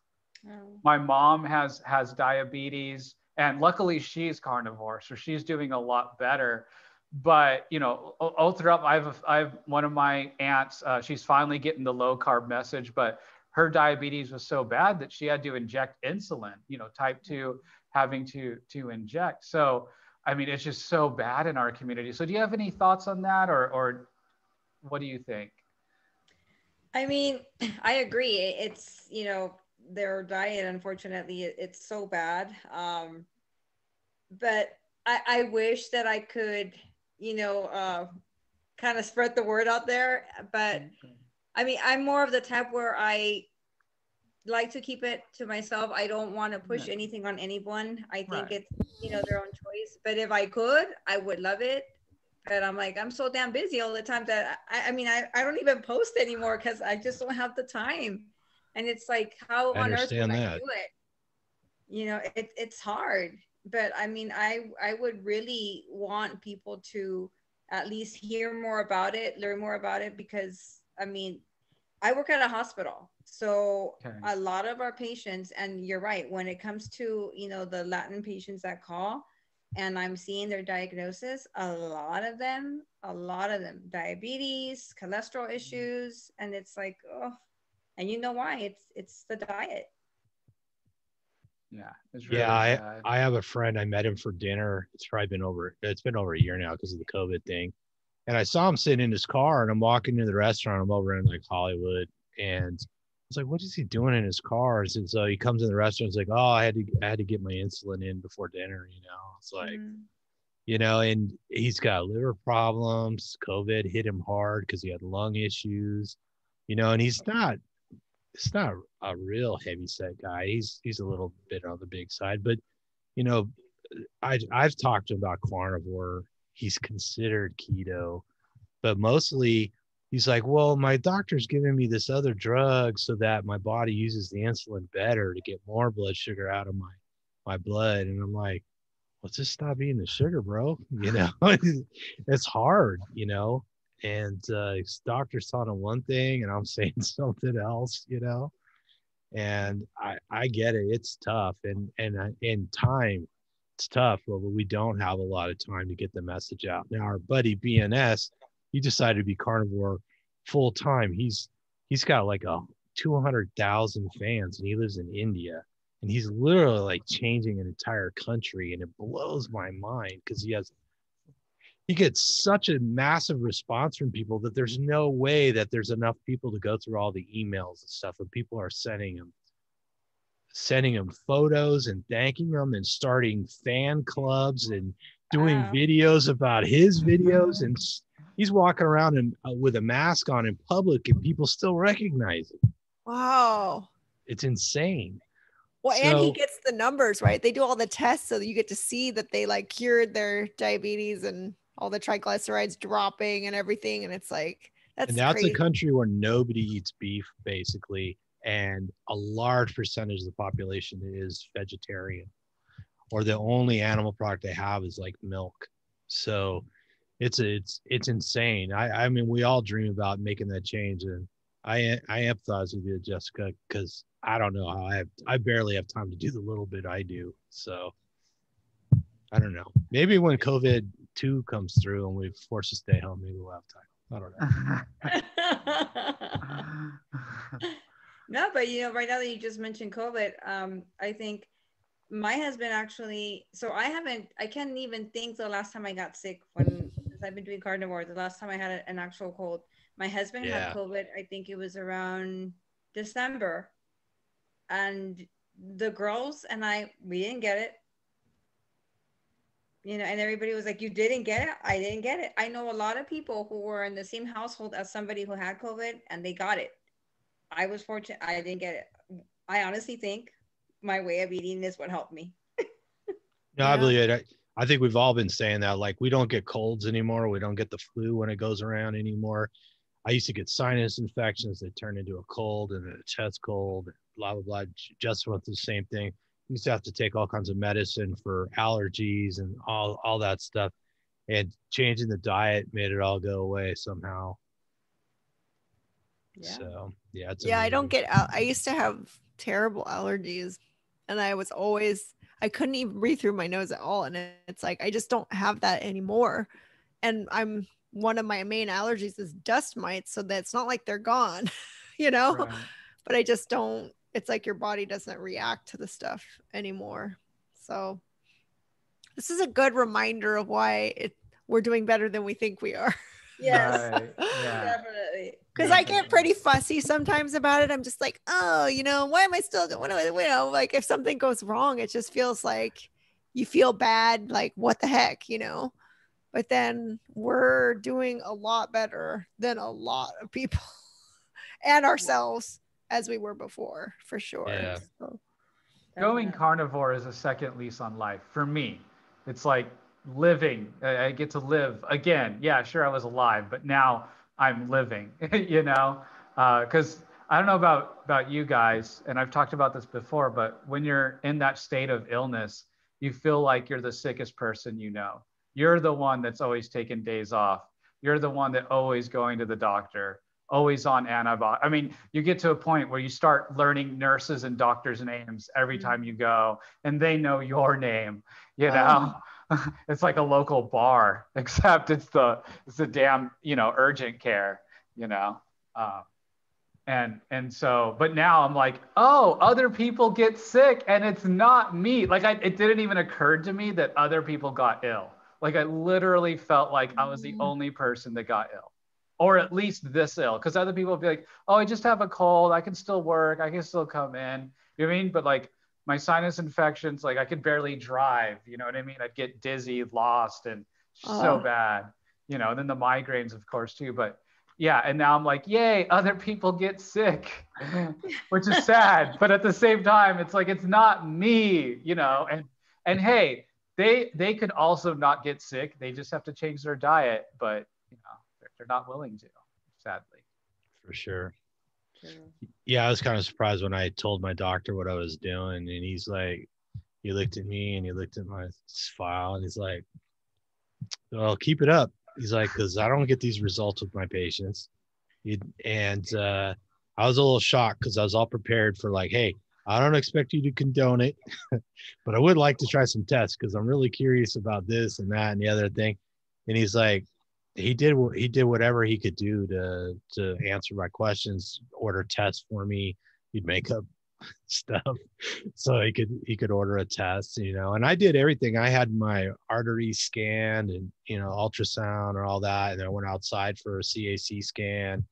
Speaker 2: Oh.
Speaker 4: My mom has diabetes, and luckily she's carnivore, so she's doing a lot better. But all throughout, I have one of my aunts. She's finally getting the low carb message, but her diabetes was so bad that she had to inject insulin. Type 2 having to inject. So it's just so bad in our community. So do you have any thoughts on that, or what do you think?
Speaker 2: I agree. It's, their diet, unfortunately, it's so bad. But I wish that I could, kind of spread the word out there. But I'm more of the type where I like to keep it to myself. I don't want to push anything on anyone. I think it's, their own choice. But if I could, I would love it. But I'm so damn busy all the time that I don't even post anymore because I just don't have the time. And it's like, how on earth would I do it? It's hard. But I would really want people to at least hear more about it, learn more about it, because I work at a hospital. So a lot of our patients, and you're right, when it comes to, the Latin patients that call and I'm seeing their diagnosis, a lot of them, diabetes, cholesterol issues. And it's like, oh, and you know why? It's the diet.
Speaker 4: Yeah, it's really bad.
Speaker 1: I have a friend. I met him for dinner. It's been over a year now because of the COVID thing. And I saw him sitting in his car, and I'm walking to the restaurant. I'm over in like Hollywood, and I was like, "What is he doing in his car?" And so he comes in the restaurant. He's like, "Oh, I had to get my insulin in before dinner." It's like, and he's got liver problems. COVID hit him hard because he had lung issues. And it's not a real heavy set guy. He's a little bit on the big side, but I've talked to him about carnivore. He's considered keto, but mostly he's like, well, my doctor's giving me this other drug so that my body uses the insulin better to get more blood sugar out of my blood. And I'm like, well, just stop eating the sugar, bro. It's hard, and his doctor's telling him one thing and I'm saying something else, and I get it. It's tough. And in time, it's tough, but we don't have a lot of time to get the message out. Now, our buddy BNS, he decided to be carnivore full time. He's got like 200,000 fans, and he lives in India, and he's literally like changing an entire country. And it blows my mind because he gets such a massive response from people that there's no way that there's enough people to go through all the emails and stuff. And people are sending him photos and thanking him and starting fan clubs and doing videos about his videos. And he's walking around with a mask on in public, and people still recognize him.
Speaker 3: Wow.
Speaker 1: It's insane.
Speaker 3: Well, and he gets the numbers, right? They do all the tests so that you get to see that they like cured their diabetes and all the triglycerides dropping and everything. And it's like, that's crazy.
Speaker 1: A country where nobody eats beef, basically. And a large percentage of the population is vegetarian, or the only animal product they have is like milk. So it's insane. We all dream about making that change. And I empathize with you, Jessica, because I don't know how I barely have time to do the little bit I do. So I don't know. Maybe when COVID-2 comes through and we're forced to stay home, maybe we'll have time. I
Speaker 2: don't know. No, but right now that you just mentioned COVID, I think my husband actually, so I can't even think the last time I got sick because I've been doing carnivore. The last time I had an actual cold, my husband had COVID. I think it was around December, and the girls and we didn't get it. And everybody was like, you didn't get it? I didn't get it. I know a lot of people who were in the same household as somebody who had COVID and they got it. I was fortunate. I didn't get it. I honestly think my way of eating is what helped me.
Speaker 1: No, I believe it. I think we've all been saying that. Like, we don't get colds anymore. We don't get the flu when it goes around anymore. I used to get sinus infections that turn into a cold and a chest cold, blah, blah, blah. Just went through the same thing. We used to have to take all kinds of medicine for allergies and all that stuff. and changing the diet made it all go away somehow.
Speaker 2: Yeah.
Speaker 1: So yeah, it's
Speaker 3: Yeah, I don't
Speaker 1: amazing.
Speaker 3: get I used to have terrible allergies, and I couldn't even breathe through my nose at all, and it's like I just don't have that anymore. And one of my main allergies is dust mites, so that's not like they're gone, you know.
Speaker 4: Right.
Speaker 3: But I just don't, it's like your body doesn't react to the stuff anymore. So this is a good reminder of why we're doing better than we think we are.
Speaker 2: Yes,
Speaker 4: Right. Yeah.
Speaker 2: definitely.
Speaker 3: Because I get pretty fussy sometimes about it. I'm just like, oh, why am I still, what do I, like if something goes wrong, it just feels like you feel bad, like what the heck, but then we're doing a lot better than a lot of people and ourselves as we were before, for sure.
Speaker 1: Yeah.
Speaker 3: So,
Speaker 4: Going
Speaker 2: Definitely.
Speaker 4: carnivore is a second lease on life for me. It's like living. I get to live again. Yeah, sure, I was alive, but now I'm living. Because I don't know about you guys, and I've talked about this before, but when you're in that state of illness, you feel like you're the sickest person you know. You're the one that's always taking days off. You're the one that always going to the doctor, always on antibiotics. I mean, you get to a point where you start learning nurses and doctors' names every time you go, and they know your name. It's like a local bar, except it's the damn urgent care. You know, uh, and so, but now I'm like, oh, other people get sick, and it's not me. Like it didn't even occur to me that other people got ill. Like I literally felt like I was the only person that got ill, or at least this ill, because other people would be like, oh, I just have a cold, I can still work, I can still come in. You know what I mean? But like my sinus infections, like I could barely drive. You know what I mean? I'd get dizzy, lost, and so bad. And then the migraines, of course, too. But yeah, and now I'm like, yay, other people get sick, which is sad. But at the same time, it's like it's not me. And hey, they could also not get sick. They just have to change their diet, but they're not willing to, sadly.
Speaker 1: For sure.
Speaker 2: True.
Speaker 1: Yeah, I was kind of surprised when I told my doctor what I was doing, and he's like, he looked at me and he looked at my file, and he's like, well, keep it up. He's like, because I don't get these results with my patients. And I was a little shocked because I was all prepared for like, hey, I don't expect you to condone it, but I would like to try some tests because I'm really curious about this and that and the other thing. And he's like, he did whatever he could do to answer my questions, order tests for me. He'd make up stuff so he could order a test, and I did everything. I had my artery scanned and ultrasound and all that, and I went outside for a CAC scan,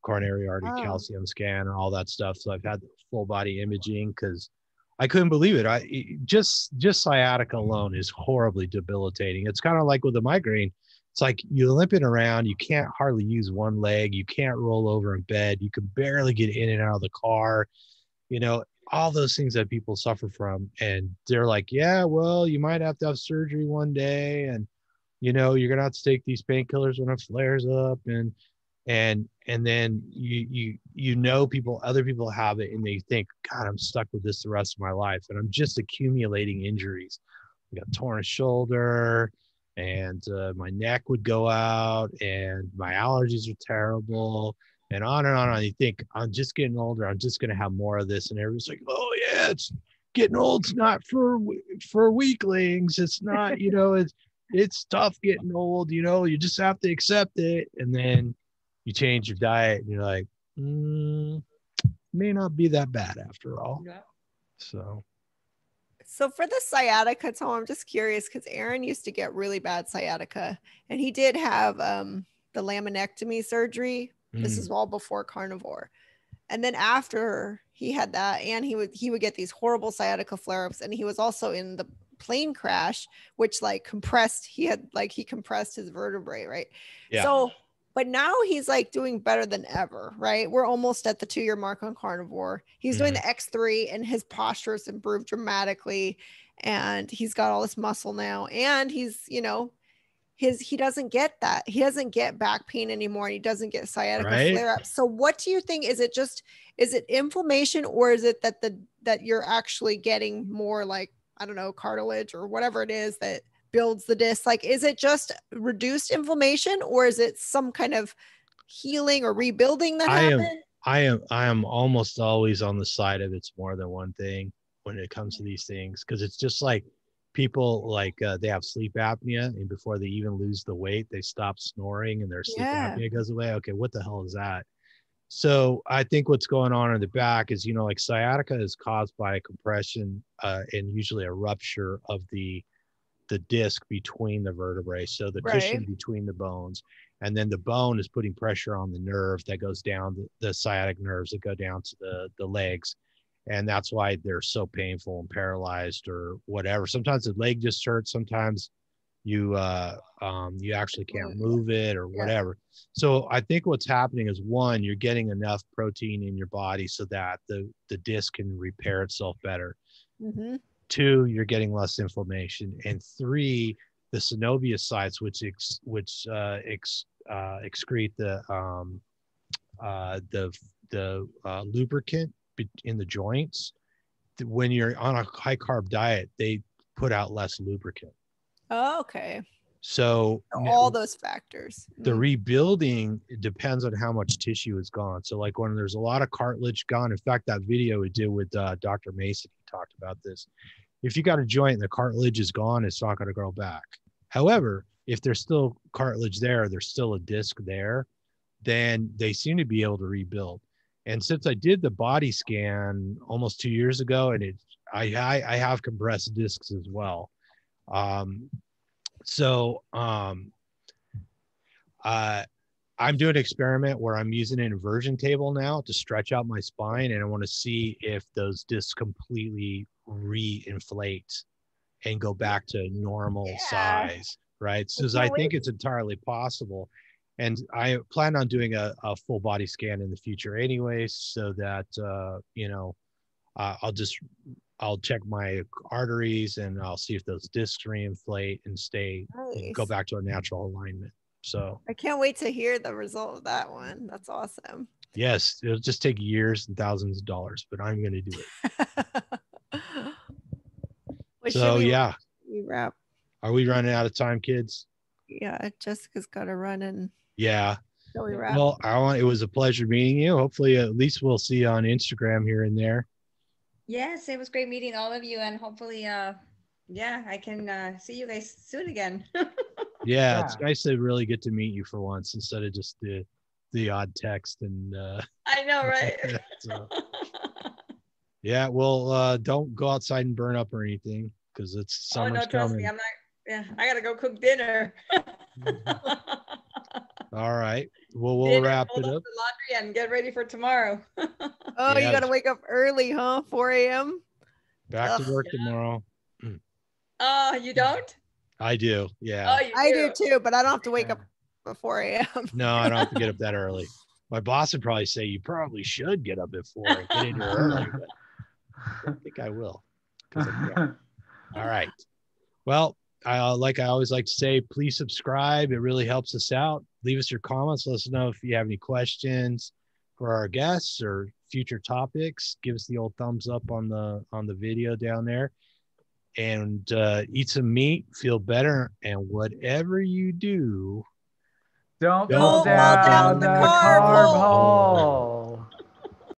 Speaker 1: coronary artery calcium scan, and all that stuff. So I've had full body imaging because I couldn't believe it. Just sciatica alone is horribly debilitating. It's kind of like with a migraine. It's like you're limping around, you can't hardly use one leg, you can't roll over in bed, you can barely get in and out of the car, all those things that people suffer from. And they're like, yeah, well, you might have to have surgery one day, and you're gonna have to take these painkillers when it flares up, and then other people have it, and they think, God, I'm stuck with this the rest of my life, and I'm just accumulating injuries. I got torn shoulder, and my neck would go out, and my allergies are terrible, and on and on and on. You think, I'm just getting older, I'm just going to have more of this, and everybody's like, oh yeah, it's getting old. It's not for weaklings. It's not, it's tough getting old, you just have to accept it. And then you change your diet and you're like, may not be that bad after all.
Speaker 2: Yeah.
Speaker 3: So for the sciatica, Tom, I'm just curious because Aaron used to get really bad sciatica, and he did have the laminectomy surgery. This is all before carnivore. And then after he had that, and he would get these horrible sciatica flare-ups, and he was also in the plane crash, which like compressed, he compressed his vertebrae, right?
Speaker 1: Yeah.
Speaker 3: So, but now he's like doing better than ever, right? We're almost at the 2-year mark on carnivore. He's doing the X3, and his posture has improved dramatically, and he's got all this muscle now, and he's, he doesn't get that. He doesn't get back pain anymore, and he doesn't get sciatica flare-ups. So what do you think? Is it inflammation, or is it that you're actually getting more like, I don't know, cartilage or whatever it is builds the disc? Like, is it just reduced inflammation, or is it some kind of healing or rebuilding that happens?
Speaker 1: I am almost always on the side of it's more than one thing when it comes to these things, because it's just like people like they have sleep apnea, and before they even lose the weight, they stop snoring and their sleep apnea goes away. Okay, what the hell is that? So I think what's going on in the back is, you know, like sciatica is caused by compression and usually a rupture of the disc between the vertebrae, so the cushion between the bones, and then the bone is putting pressure on the nerve that goes down, the sciatic nerves that go down to the legs, and that's why they're so painful and paralyzed or whatever. Sometimes the leg just hurts, sometimes you actually can't move it or whatever. So I think what's happening is, one, you're getting enough protein in your body so that the disc can repair itself better. Mm-hmm. 2, you're getting less inflammation, and 3, the synovial sites, which excrete the lubricant in the joints. When you're on a high carb diet, they put out less lubricant.
Speaker 3: Oh, okay.
Speaker 1: So
Speaker 3: all those factors.
Speaker 1: The rebuilding, it depends on how much tissue is gone. So like when there's a lot of cartilage gone, in fact, that video we did with Dr. Mason, he talked about this. If you got a joint and the cartilage is gone, it's not going to grow back. However, if there's still cartilage there, there's still a disc there, then they seem to be able to rebuild. And since I did the body scan almost 2 years ago, and I have compressed discs as well. I'm doing an experiment where I'm using an inversion table now to stretch out my spine, and I want to see if those discs completely re-inflate and go back to normal size, right? So I think it's entirely possible. And I plan on doing a full body scan in the future anyway, so that, I'll check my arteries and I'll see if those discs reinflate and go back to a natural alignment. So
Speaker 3: I can't wait to hear the result of that one. That's awesome.
Speaker 1: Yes, it'll just take years and thousands of dollars, but I'm going to do it. So yeah,
Speaker 3: we wrap.
Speaker 1: Are we running out of time, kids?
Speaker 3: Yeah, Jessica's got to run and
Speaker 1: yeah.
Speaker 3: So we wrap.
Speaker 1: Well, it was a pleasure meeting you. Hopefully, at least we'll see you on Instagram here and there.
Speaker 2: Yes, it was great meeting all of you, and hopefully, I can see you guys soon again.
Speaker 1: Yeah, it's nice to really get to meet you for once instead of just the odd text and.
Speaker 2: I know, right?
Speaker 1: So, yeah, well, don't go outside and burn up or anything because it's summer's
Speaker 2: no, trust me, I'm not. Yeah, I gotta go cook dinner.
Speaker 1: All right. Well, we'll wrap it up.
Speaker 2: The laundry and get ready for tomorrow.
Speaker 3: Oh, you gotta wake up early, huh? 4 a.m.
Speaker 1: Back to work tomorrow.
Speaker 2: Oh, you don't?
Speaker 1: I do. Yeah.
Speaker 2: Oh,
Speaker 3: I do too, but I don't have to wake up at 4 a.m.
Speaker 1: No, I don't have to get up that early. My boss would probably say you probably should get up at 4 and get in here early, but I think I will. All right. Well, like I always like to say, please subscribe. It really helps us out. Leave us your comments. Let us know if you have any questions for our guests or future topics. Give us the old thumbs up on the video down there. And eat some meat, feel better, and whatever you do,
Speaker 4: don't fall down the carb hole.